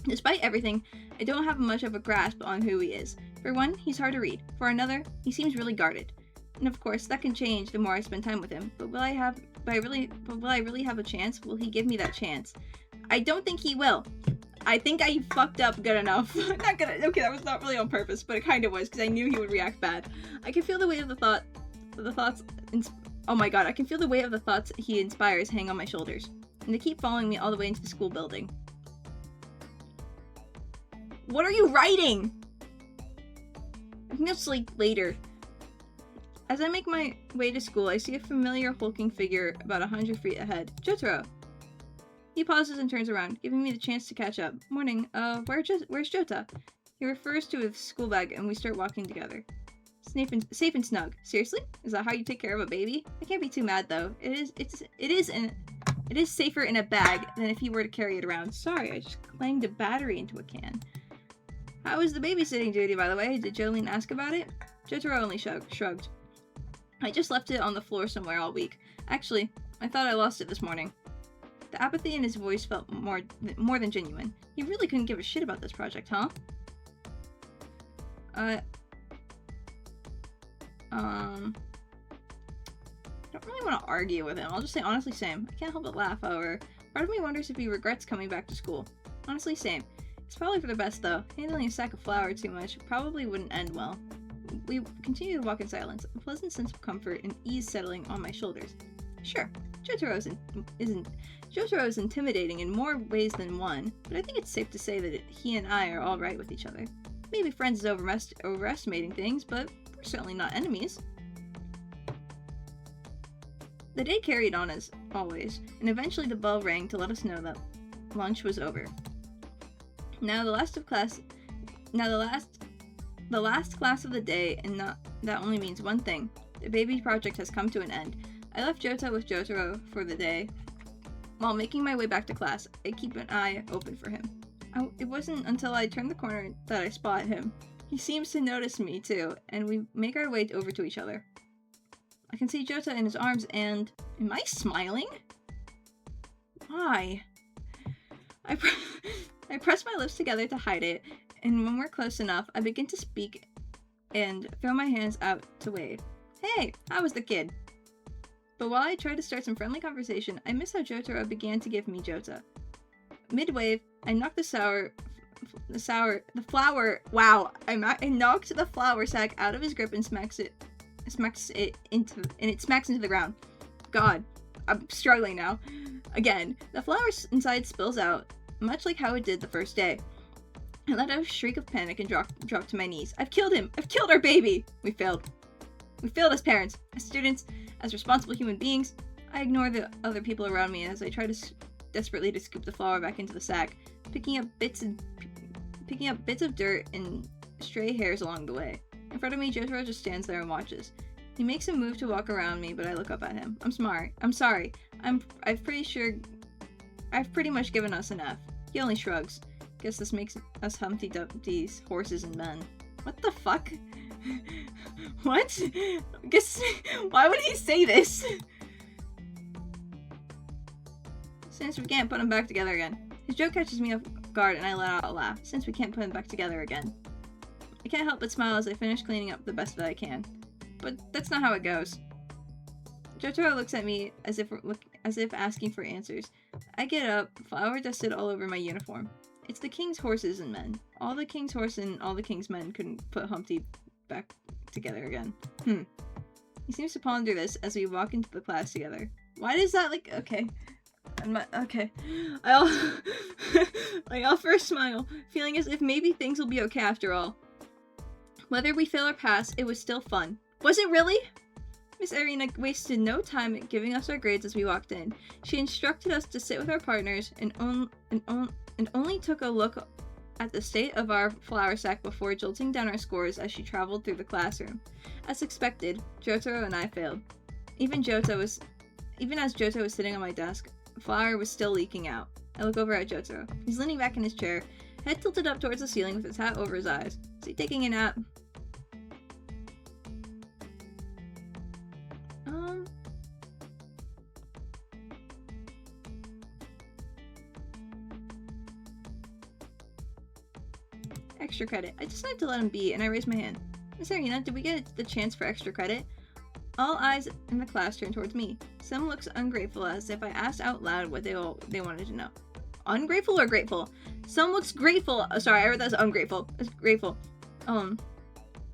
[SPEAKER 1] Despite everything, I don't have much of a grasp on who he is. For one, he's hard to read. For another, he seems really guarded. And of course, that can change the more I spend time with him. But will I really have a chance? Will he give me that chance? I don't think he will. I think I fucked up good enough. Okay, that was not really on purpose, but it kind of was, because I knew he would react bad. I can feel the weight of oh my god, I can feel the weight of the thoughts he inspires hang on my shoulders. And they keep following me all the way into the school building. What are you writing? I think that's like later. As I make my way to school, I see a familiar hulking figure about 100 feet ahead. Jotaro! He pauses and turns around, giving me the chance to catch up. Morning, where's Jota? He refers to his school bag and we start walking together. Safe and snug. Seriously? Is that how you take care of a baby? I can't be too mad though. It is safer in a bag than if he were to carry it around. Sorry, I just clanged a battery into a can. How was the babysitting duty, by the way? Did Jolene ask about it? Jotaro only shrugged. I just left it on the floor somewhere all week. Actually, I thought I lost it this morning. The apathy in his voice felt more than genuine. He really couldn't give a shit about this project, huh? I don't really want to argue with him. I'll just say honestly same. I can't help but laugh, however. Part of me wonders if he regrets coming back to school. Honestly same. It's probably for the best though. Handling a sack of flour too much probably wouldn't end well. We continue to walk in silence, a pleasant sense of comfort and ease settling on my shoulders. Sure, Jotaro is intimidating in more ways than one, but I think it's safe to say that he and I are all right with each other. Maybe friends is overestimating things, but we're certainly not enemies. The day carried on as always, and eventually the bell rang to let us know that lunch was over. Now the last class of the day, and that only means one thing. The baby project has come to an end. I left Jota with Jotaro for the day. While making my way back to class, I keep an eye open for him. It wasn't until I turned the corner that I spot him. He seems to notice me too, and we make our way over to each other. I can see Jota in his arms and... Am I smiling? Why? I press my lips together to hide it, and when we're close enough, I begin to speak and throw my hands out to wave. Hey, how was the kid? But while I try to start some friendly conversation, I miss how Jotaro began to give me Jota. Mid-wave, I knocked the flour, wow, I knocked the flour sack out of his grip and smacks it into the ground. God, I'm struggling now. Again, the flour inside spills out, much like how it did the first day. I let out a shriek of panic and dropped to my knees. I've killed him! I've killed our baby! We failed. We failed as parents, as students, as responsible human beings. I ignore the other people around me as I try desperately to scoop the flour back into the sack, picking up bits of dirt and stray hairs along the way. In front of me, Jotaro just stands there and watches. He makes a move to walk around me, but I look up at him. I'm sorry. I've pretty much given us enough. He only shrugs. Guess this makes us Humpty Dumpty's horses and men. What the fuck? What? Why would he say this? Since we can't put them back together again. His joke catches me off guard and I let out a laugh. Since we can't put them back together again. I can't help but smile as I finish cleaning up the best that I can. But that's not how it goes. Jotaro looks at me as if asking for answers. I get up, flour dusted all over my uniform. It's the king's horses and men. All the king's horse and all the king's men couldn't put Humpty back together again. He seems to ponder this as we walk into the class together. Why does that, like, okay. Okay. I offer a smile, feeling as if maybe things will be okay after all. Whether we fail or pass, it was still fun. Was it really? Miss Irina wasted no time at giving us our grades as we walked in. She instructed us to sit with our partners and only took a look at the state of our flour sack before jolting down our scores as she traveled through the classroom. As expected, Jotaro and I failed. Even as Jotaro was sitting on my desk, flour was still leaking out. I look over at Jotaro. He's leaning back in his chair, head tilted up towards the ceiling with his hat over his eyes. Is he taking a nap? Extra credit. I decided to let him be, and I raised my hand. Miss Irina, did we get the chance for extra credit? All eyes in the class turned towards me. Some looks ungrateful, as if I asked out loud what they wanted to know. Ungrateful or grateful? Some looks grateful. Oh, sorry, I read that as ungrateful. It's grateful.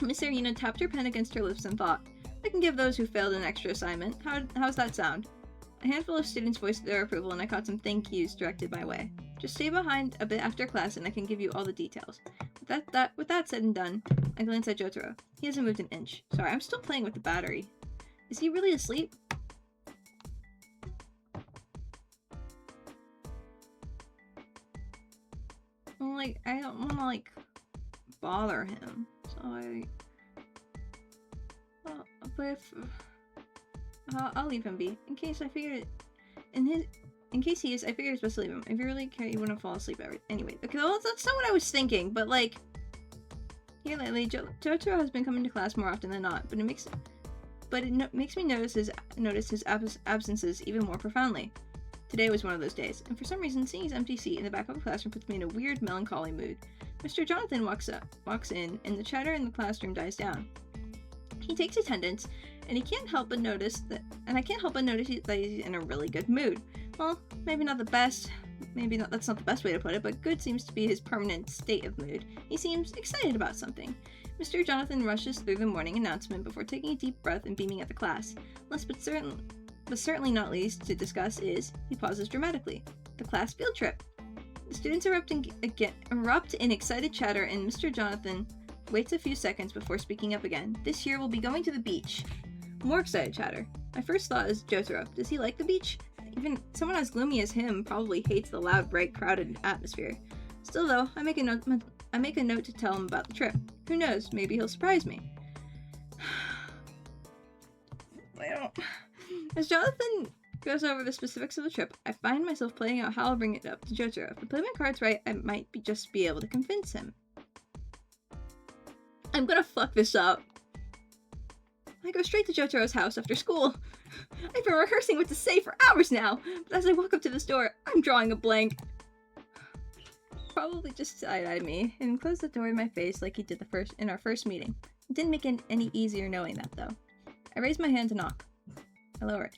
[SPEAKER 1] Miss Irina tapped her pen against her lips and thought. I can give those who failed an extra assignment. How's that sound? A handful of students voiced their approval, and I caught some thank yous directed my way. Just stay behind a bit after class, and I can give you all the details. With that said and done, I glanced at Jotaro. He hasn't moved an inch. Sorry, I'm still playing with the battery. Is he really asleep? Well, like, I don't want to, like, bother him. So but if... I'll leave him be. In case he is, I figured it's best to leave him. If you really care, you wouldn't fall asleep anyway. Okay, well, that's not what I was thinking, but, like... Here lately, Jotaro has been coming to class more often than not, but it makes me notice his absences even more profoundly. Today was one of those days, and for some reason, seeing his empty seat in the back of the classroom puts me in a weird, melancholy mood. Mr. Jonathan walks in, and the chatter in the classroom dies down. He takes attendance, and I can't help but notice that he's in a really good mood. Well, maybe not the best. That's not the best way to put it, but good seems to be his permanent state of mood. He seems excited about something. Mr. Jonathan rushes through the morning announcement before taking a deep breath and beaming at the class. Last but certainly not least to discuss is, he pauses dramatically, the class field trip. The students erupt in excited chatter, and Mr. Jonathan waits a few seconds before speaking up again. This year we'll be going to the beach. More excited chatter. My first thought is Jotaro. Does he like the beach? Even someone as gloomy as him probably hates the loud, bright, crowded atmosphere. Still though, I make a note to tell him about the trip. Who knows, maybe he'll surprise me. As Jonathan goes over the specifics of the trip, I find myself planning out how I'll bring it up to Jotaro. If I play my cards right, I might just be able to convince him. I'm gonna fuck this up. I go straight to Jotaro's house after school. I've been rehearsing what to say for hours now, but as I walk up to this door, I'm drawing a blank. Probably just side-eyed me and closed the door in my face like he did in our first meeting. It didn't make it any easier knowing that, though. I raised my hand to knock. I lower it.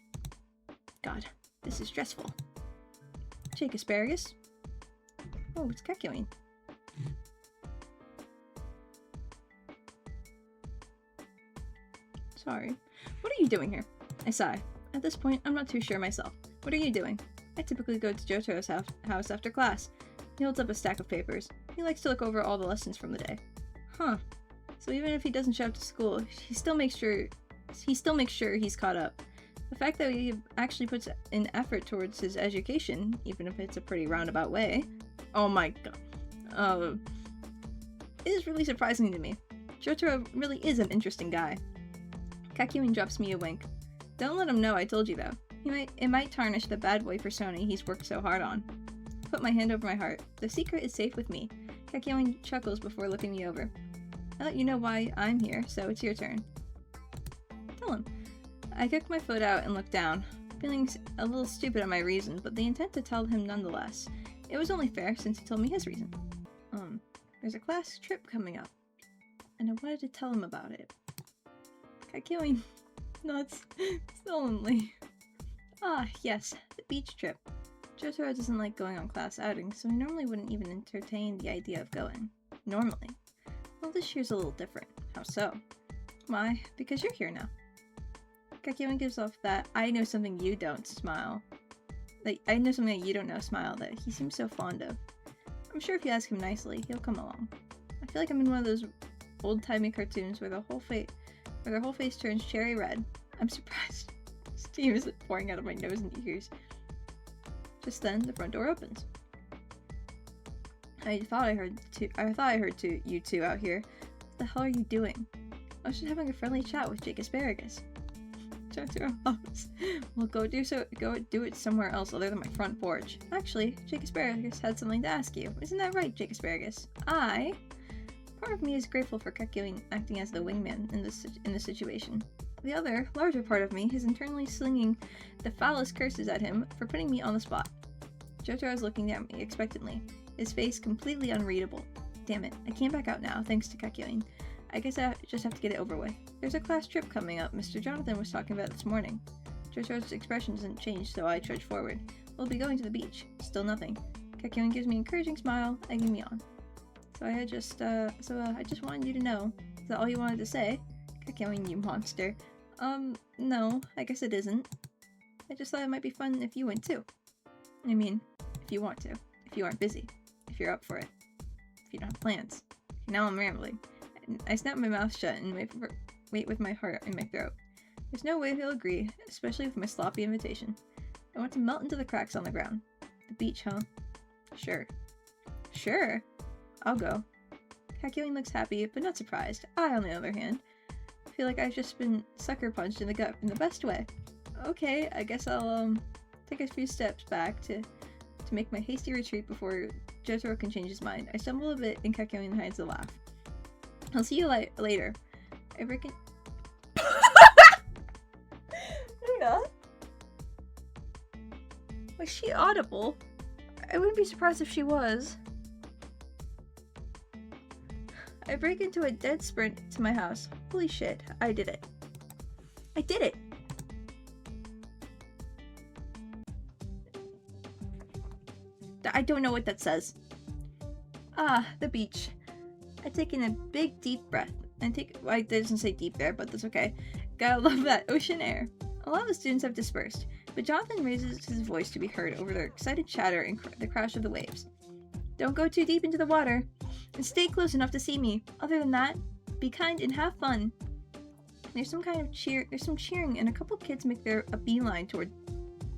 [SPEAKER 1] God, this is stressful. Shake asparagus. Oh, it's Kakyoin. Sorry. What are you doing here? I sigh. At this point, I'm not too sure myself. What are you doing? I typically go to Jotaro's house after class. He holds up a stack of papers. He likes to look over all the lessons from the day. Huh. So even if he doesn't show up to school, he still makes sure he's caught up. The fact that he actually puts an effort towards his education, even if it's a pretty roundabout way, oh my god, is really surprising to me. Jotaro really is an interesting guy. Kakyoin drops me a wink. Don't let him know I told you though. It might tarnish the bad boy persona he's worked so hard on. Put my hand over my heart. The secret is safe with me. Kakyoin chuckles before looking me over. I let you know why I'm here, so it's your turn. Tell him. I kicked my foot out and looked down. feeling a little stupid at my reason, but the intent to tell him nonetheless. It was only fair since he told me his reason. There's a class trip coming up, and I wanted to tell him about it. Kakyoin. Nuts. Lonely. Ah, yes, the beach trip. Jotaro doesn't like going on class outings, so he normally wouldn't even entertain the idea of going. Normally. Well, this year's a little different. How so? Why? Because you're here now. Kakyoin gives off that I know something you don't smile. Like, I know something that you don't know smile that he seems so fond of. I'm sure if you ask him nicely, he'll come along. I feel like I'm in one of those old-timey cartoons where their whole face turns cherry red. I'm surprised. Steam is pouring out of my nose and ears. Just then, the front door opens. I thought I heard you two out here. What the hell are you doing? I was just having a friendly chat with Jake Asparagus. Jotaro hops. Well, go do it somewhere else other than my front porch. Actually, Jake Asparagus had something to ask you. Isn't that right, Jake Asparagus? Part of me is grateful for Kakyoin acting as the wingman in this situation. The other, larger part of me is internally slinging the foulest curses at him for putting me on the spot. Jotaro is looking at me expectantly, his face completely unreadable. Damn it, I can't back out now, thanks to Kakyoin. I guess I just have to get it over with. There's a class trip coming up Mr. Jonathan was talking about this morning. Jotaro's expression doesn't change, so I trudge forward. We'll be going to the beach. Still nothing. Kakyoin gives me an encouraging smile, egging me on. So I just wanted you to know. Is that all you wanted to say? Kakyoin, you monster. No, I guess it isn't. I just thought it might be fun if you went too. I mean, if you want to. If you aren't busy. If you're up for it. If you don't have plans. Now I'm rambling. I snap my mouth shut and wait with my heart in my throat. There's no way he'll agree, especially with my sloppy invitation. I want to melt into the cracks on the ground. The beach, huh? Sure. Sure. I'll go. Kakyoin looks happy, but not surprised. I, on the other hand, feel like I've just been sucker punched in the gut in the best way. Okay, I guess I'll take a few steps back to make my hasty retreat before Jotaro can change his mind. I stumble a bit and Kakyoin hides a laugh. I'll see you later. I reckon. Luna? Was she audible? I wouldn't be surprised if she was. I break into a dead sprint to my house. Holy shit, I did it. I did it! I don't know what that says. Ah, the beach. I take in a big deep breath. Well, it doesn't say deep there, but that's okay. Gotta love that ocean air. A lot of the students have dispersed, but Jonathan raises his voice to be heard over their excited chatter and the crash of the waves. Don't go too deep into the water, and stay close enough to see me. Other than that, be kind and have fun. There's some cheering, and a couple kids make a beeline to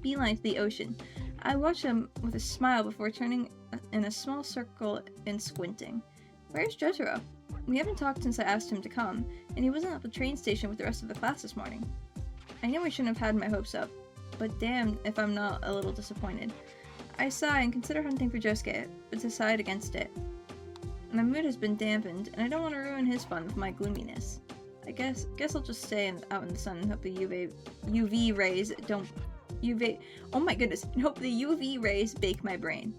[SPEAKER 1] the ocean. I watch them with a smile before turning in a small circle and squinting. Where's Jotaro? We haven't talked since I asked him to come, and he wasn't at the train station with the rest of the class this morning. I know I shouldn't have had my hopes up, but damn if I'm not a little disappointed. I sigh and consider hunting for Josuke, but decide against it. My mood has been dampened, and I don't want to ruin his fun with my gloominess. I guess I'll just stay out in the sun and hope the UV rays don't... Oh my goodness, and hope the UV rays bake my brain.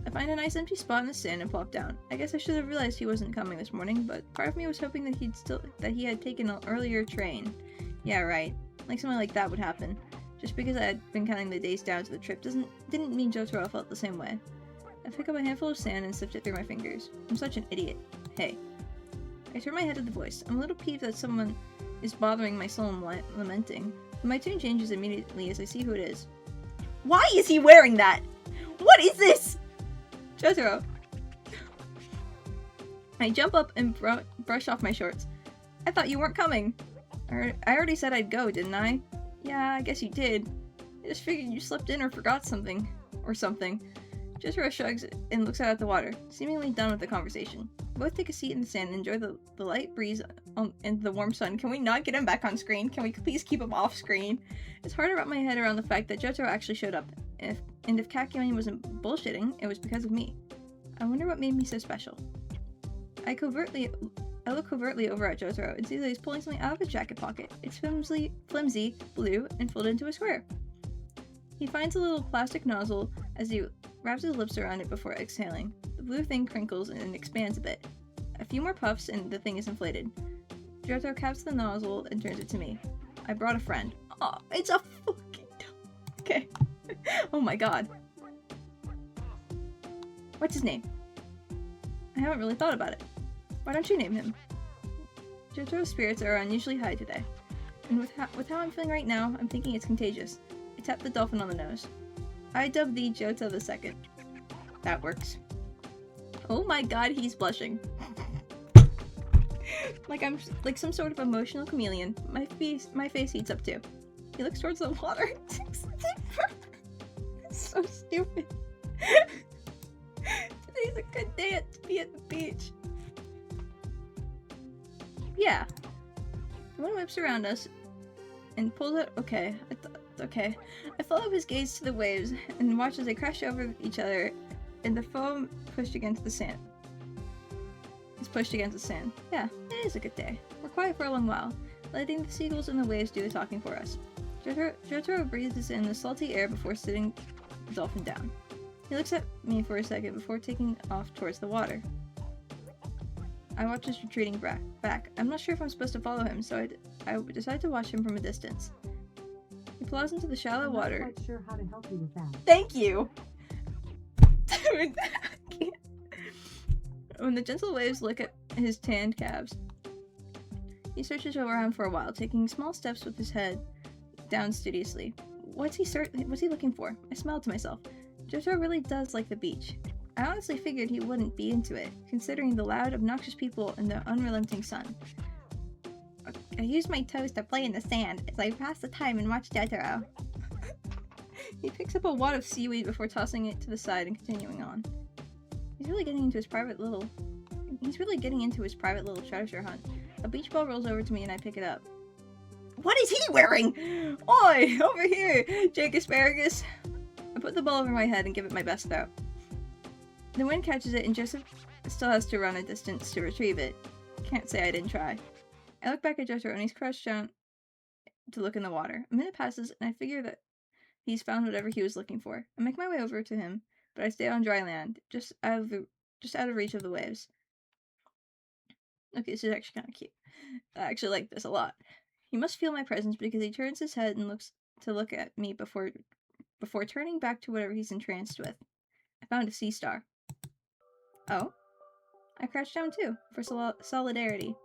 [SPEAKER 1] I find a nice empty spot in the sand and plop down. I guess I should have realized he wasn't coming this morning, but part of me was hoping that he had taken an earlier train. Yeah, right. Like something like that would happen. Just because I had been counting the days down to the trip didn't mean Jotaro felt the same way. I pick up a handful of sand and sift it through my fingers. I'm such an idiot. Hey. I turn my head to the voice. I'm a little peeved that someone is bothering my soul and lamenting. But my tune changes immediately as I see who it is. Why is he wearing that? What is this? Jotaro. I jump up and brush off my shorts. I thought you weren't coming. I already said I'd go, didn't I? Yeah, I guess you did. I just figured you slept in or forgot something. Or something. Jotaro shrugs and looks out at the water, seemingly done with the conversation. We both take a seat in the sand and enjoy the light breeze and the warm sun. Can we not get him back on screen? Can we please keep him off screen? It's hard to wrap my head around the fact that Jotaro actually showed up. And if Kakyoin wasn't bullshitting, it was because of me. I wonder what made me so special. I covertly I look covertly over at Jotaro and see that he's pulling something out of his jacket pocket. It's flimsy, blue, and folded into a square. He finds a little plastic nozzle as he wraps his lips around it before exhaling. The blue thing crinkles and expands a bit. A few more puffs and the thing is inflated. Jotaro caps the nozzle and turns it to me. I brought a friend. Oh, it's a fucking... Okay. Oh my god. What's his name? I haven't really thought about it. Why don't you name him? Jotaro's spirits are unusually high today. And with how I'm feeling right now, I'm thinking it's contagious. I tap the dolphin on the nose. I dub thee Johto the Second. That works. Oh my god, he's blushing. Like I'm like some sort of emotional chameleon. My face heats up too. He looks towards the water. It's so stupid. Today's a good day to be at the beach. Yeah. One whips around us and pulls out. Okay, okay. I follow his gaze to the waves and watch as they crash over each other, and the foam pushed against the sand. It's pushed against the sand. Yeah, it is a good day. We're quiet for a long while, letting the seagulls and the waves do the talking for us. Jotaro breathes in the salty air before sitting the dolphin down. He looks at me for a second before taking off towards the water. I watch his retreating back. I'm not sure if I'm supposed to follow him, so I decide to watch him from a distance. He plows into the shallow water.
[SPEAKER 2] I'm not quite sure how to help you with that.
[SPEAKER 1] Thank you! Dude, I can't. When the gentle waves lick at his tanned calves, he searches around for a while, taking small steps with his head down studiously. What's he looking for? I smiled to myself. Jotaro really does like the beach. I honestly figured he wouldn't be into it, considering the loud, obnoxious people and the unrelenting sun. I use my toes to play in the sand as I pass the time and watch Jotaro. He picks up a wad of seaweed before tossing it to the side and continuing on. He's really getting into his private little treasure hunt. A beach ball rolls over to me and I pick it up. What is he wearing? Oi! Over here, Jake Asparagus! I put the ball over my head and give it my best throw. The wind catches it and Joseph still has to run a distance to retrieve it. Can't say I didn't try. I look back at Jotaro and he's crouched down to look in the water. A minute passes and I figure that he's found whatever he was looking for. I make my way over to him, but I stay on dry land, just out of reach of the waves. Okay, this is actually kind of cute. I actually like this a lot. He must feel my presence because he turns his head and look at me before turning back to whatever he's entranced with. I found a sea star. Oh? I crouched down too, for solidarity.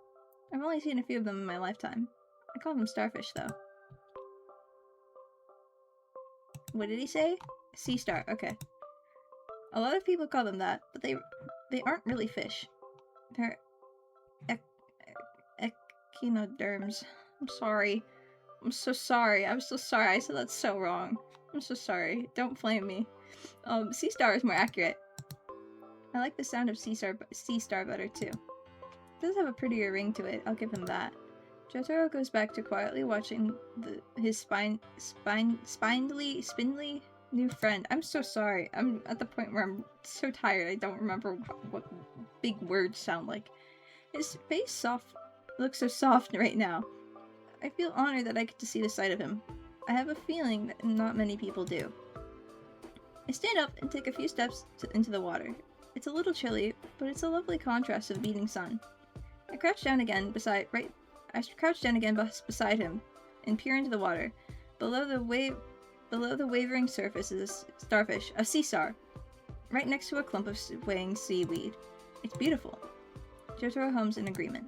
[SPEAKER 1] I've only seen a few of them in my lifetime. I call them starfish, though. What did he say? Sea star, okay. A lot of people call them that, but they aren't really fish. They're echinoderms. I'm sorry. I'm so sorry. I'm so sorry. I said that so wrong. I'm so sorry. Don't flame me. Sea star is more accurate. I like the sound of sea star better too. It does have a prettier ring to it, I'll give him that. Jotaro goes back to quietly watching his spindly new friend. I'm so sorry. I'm at the point where I'm so tired I don't remember what big words sound like. His face looks so soft right now. I feel honored that I get to see the sight of him. I have a feeling that not many people do. I stand up and take a few steps into the water. It's a little chilly, but it's a lovely contrast to the beating sun. I crouch down again beside him and peer into the water. Below the wavering surface is a starfish, a sea star, right next to a clump of swaying seaweed. It's beautiful. Jotaro hums in agreement.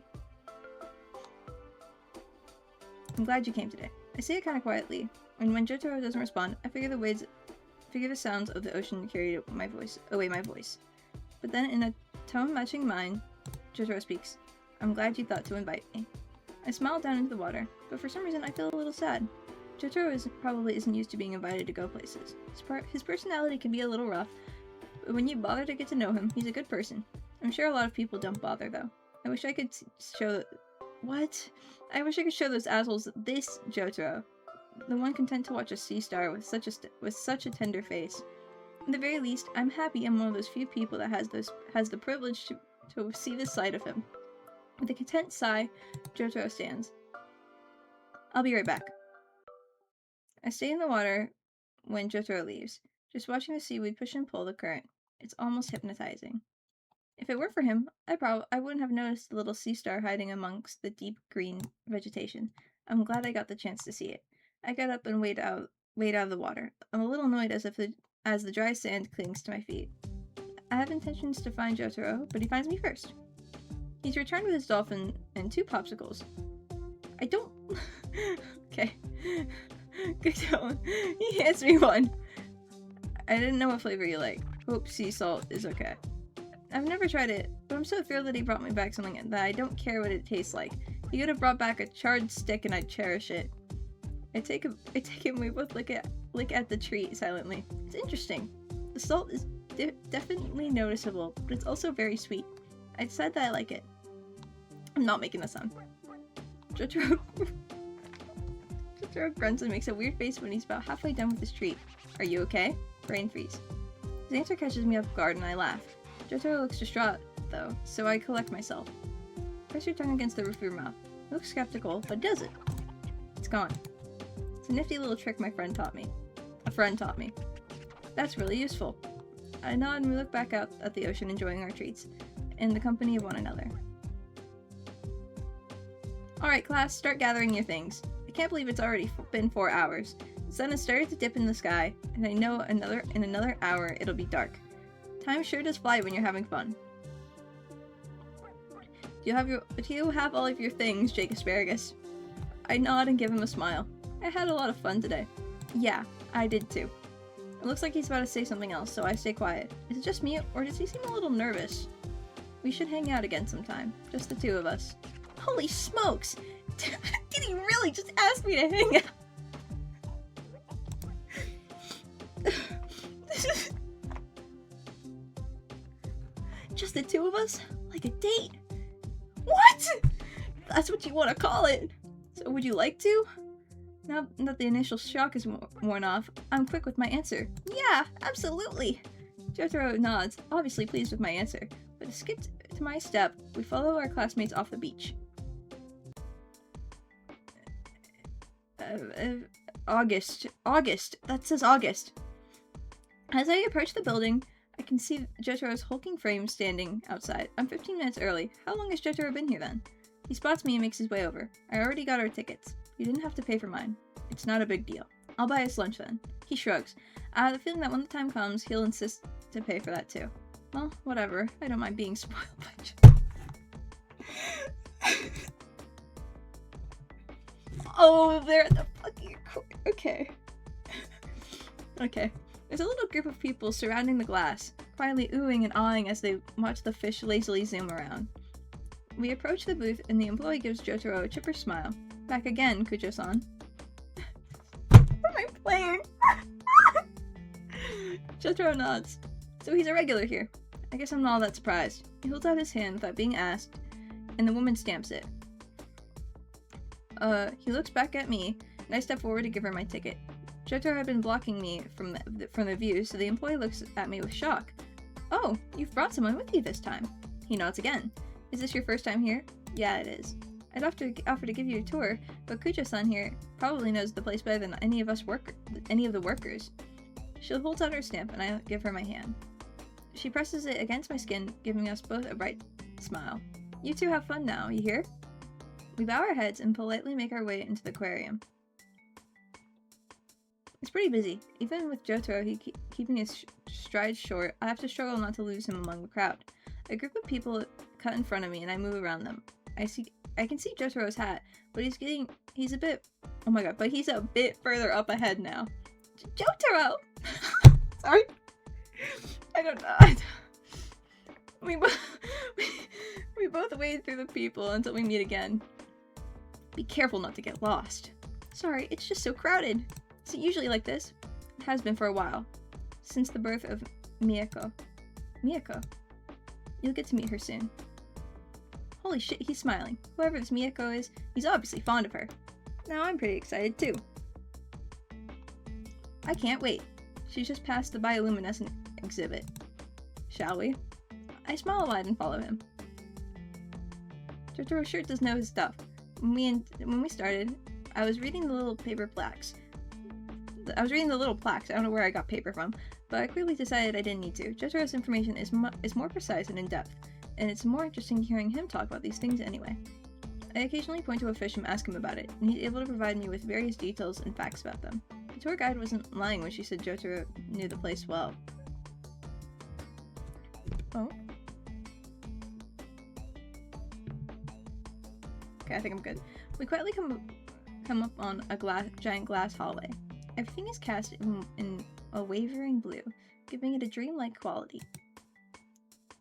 [SPEAKER 1] I'm glad you came today. I say it kind of quietly, and when Jotaro doesn't respond, I figure the sounds of the ocean carry away my voice. But then, in a tone matching mine, Jotaro speaks. I'm glad you thought to invite me. I smile down into the water, but for some reason I feel a little sad. Jotaro probably isn't used to being invited to go places. His personality can be a little rough, but when you bother to get to know him, he's a good person. I'm sure a lot of people don't bother, though. I wish I could show... What? I wish I could show those assholes this Jotaro. The one content to watch a sea star with such a tender face. At the very least, I'm happy I'm one of those few people that has the privilege to see this side of him. With a content sigh, Jotaro stands. I'll be right back. I stay in the water when Jotaro leaves, just watching the seaweed push and pull the current. It's almost hypnotizing. If it weren't for him, I wouldn't have noticed the little sea star hiding amongst the deep green vegetation. I'm glad I got the chance to see it. I got up and wade out of the water. I'm a little annoyed as the dry sand clings to my feet. I have intentions to find Jotaro, but he finds me first. He's returned with his dolphin and 2 popsicles. I don't... Okay. Good one. He hands me one. I didn't know what flavor you like. Hope sea salt is okay. I've never tried it, but I'm so thrilled that he brought me back something that I don't care what it tastes like. He could have brought back a charred stick and I'd cherish it. I take it and we both lick at the treat silently. It's interesting. The salt is definitely noticeable, but it's also very sweet. I decide that I like it. I'm not making a sound. Jotaro grunts and makes a weird face when he's about halfway done with his treat. Are you okay? Brain freeze. His answer catches me off guard and I laugh. Jotaro looks distraught, though, so I collect myself. Press your tongue against the roof of your mouth. It looks skeptical, but does it? It's gone. It's a nifty little trick my friend taught me. A friend taught me. That's really useful. I nod and we look back out at the ocean enjoying our treats, in the company of one another. Alright class, start gathering your things. I can't believe it's already been 4 hours. The sun has started to dip in the sky, and I know in another hour it'll be dark. Time sure does fly when you're having fun. Do you have all of your things, Jake Asparagus? I nod and give him a smile. I had a lot of fun today. Yeah, I did too. It looks like he's about to say something else, so I stay quiet. Is it just me, or does he seem a little nervous? We should hang out again sometime. Just the 2 of us. Holy smokes! Did he really just ask me to hang out? Just the 2 of us? Like a date? What? That's what you want to call it. So would you like to? Now that the initial shock is worn off, I'm quick with my answer. Yeah, absolutely. Jotaro nods, obviously pleased with my answer, but to skip to my step, we follow our classmates off the beach. August. That says August. As I approach the building, I can see Jotaro's hulking frame standing outside. I'm 15 minutes early. How long has Jotaro been here then? He spots me and makes his way over. I already got our tickets. You didn't have to pay for mine. It's not a big deal. I'll buy us lunch then. He shrugs. I have the feeling that when the time comes, he'll insist to pay for that too. Well, whatever. I don't mind being spoiled by Oh, they're at the fucking court. Okay. Okay. There's a little group of people surrounding the glass, quietly oohing and awing as they watch the fish lazily zoom around. We approach the booth and the employee gives Jotaro a chipper smile. Back again, Kujo-san. What am I playing? Jotaro nods. So he's a regular here. I guess I'm not all that surprised. He holds out his hand without being asked, and the woman stamps it. He looks back at me, and I step forward to give her my ticket. Jotaro had been blocking me from the view, so the employee looks at me with shock. Oh, you've brought someone with you this time. He nods again. Is this your first time here? Yeah, it is. I'd offer to give you a tour, but Kujo-san here probably knows the place better than any of the workers. She holds out her stamp, and I give her my hand. She presses it against my skin, giving us both a bright smile. You two have fun now, you hear? We bow our heads and politely make our way into the aquarium. It's pretty busy. Even with Jotaro keeping his strides short, I have to struggle not to lose him among the crowd. A group of people cut in front of me and I move around them. I can see Jotaro's hat, but he's a bit further up ahead now. Jotaro! Sorry. I don't know. We both wade through the people until we meet again. Be careful not to get lost. Sorry, it's just so crowded. Is it usually like this? It has been for a while. Since the birth of Miyako. Miyako? You'll get to meet her soon. Holy shit, he's smiling. Whoever this Miyako is, he's obviously fond of her. Now I'm pretty excited too. I can't wait. She's just passed the bioluminescent exhibit. Shall we? I smile wide and follow him. Jotaro sure does know his stuff. When we started, I was reading the little plaques. I don't know where I got paper from, but I quickly decided I didn't need to. Jotaro's information is more precise and in-depth, and it's more interesting hearing him talk about these things anyway. I occasionally point to a fish and ask him about it, and he's able to provide me with various details and facts about them. The tour guide wasn't lying when she said Jotaro knew the place well. Oh. Okay, I think I'm good. We quietly come up on a giant glass hallway. Everything is cast in a wavering blue, giving it a dreamlike quality.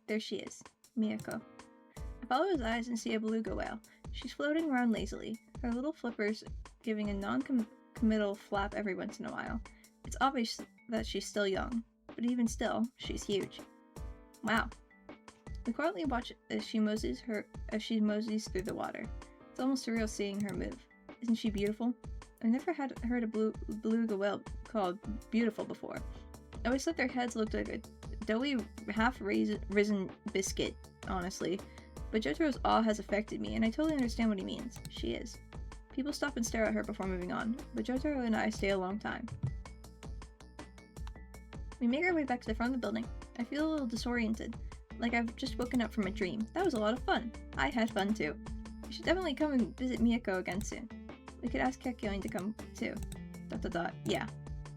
[SPEAKER 1] There she is, Miyako. I follow his eyes and see a beluga whale. She's floating around lazily, her little flippers giving a non-committal flap every once in a while. It's obvious that she's still young, but even still, she's huge. Wow. We quietly watch as she moseys through the water. It's almost surreal seeing her move. Isn't she beautiful? I've never heard a beluga whale called beautiful before. I always thought their heads looked like a doughy, half-risen biscuit, honestly. But Jotaro's awe has affected me, and I totally understand what he means. She is. People stop and stare at her before moving on, but Jotaro and I stay a long time. We make our way back to the front of the building. I feel a little disoriented, like I've just woken up from a dream. That was a lot of fun. I had fun too. We should definitely come and visit Miyako again soon. We could ask Kekyoin to come too. ... Yeah.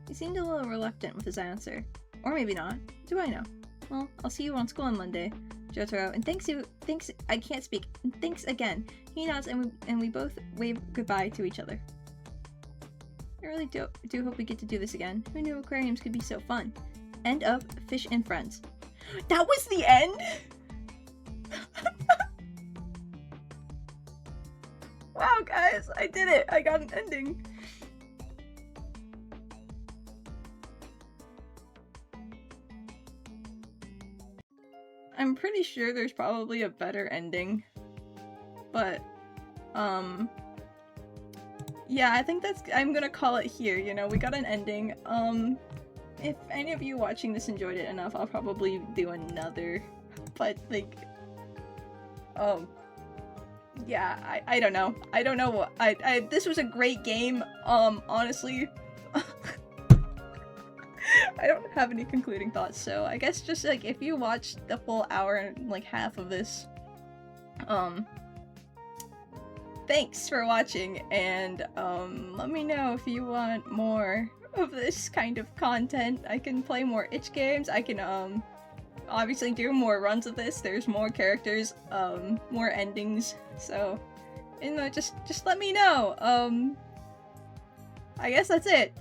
[SPEAKER 1] He seemed a little reluctant with his answer. Or maybe not. Do I know? Well, I'll see you on school on Monday, Jotaro, and thanks, I can't speak, and thanks again. He nods and we both wave goodbye to each other. I really do hope we get to do this again. Who knew aquariums could be so fun? End of Fish and Friends. That was the end?! Wow, guys, I did it! I got an ending! I'm pretty sure there's probably a better ending. But, yeah, I think I'm gonna call it here, you know, we got an ending. If any of you watching this enjoyed it enough, I'll probably do another, but, like, yeah, I don't know. I don't know what, this was a great game, honestly. I don't have any concluding thoughts, so I guess just, like, if you watched the full hour and, like, half of this, thanks for watching, and, let me know if you want more of this kind of content. I can play more itch games, I can, obviously do more runs of this, there's more characters, more endings, so, you know, just let me know, I guess that's it.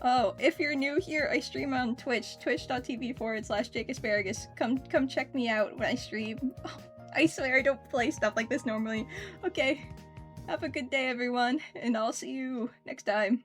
[SPEAKER 1] Oh, if you're new here, I stream on Twitch, twitch.tv/JakeAsparagus. Come check me out when I stream. Oh, I swear I don't play stuff like this normally. Okay, have a good day everyone, and I'll see you next time.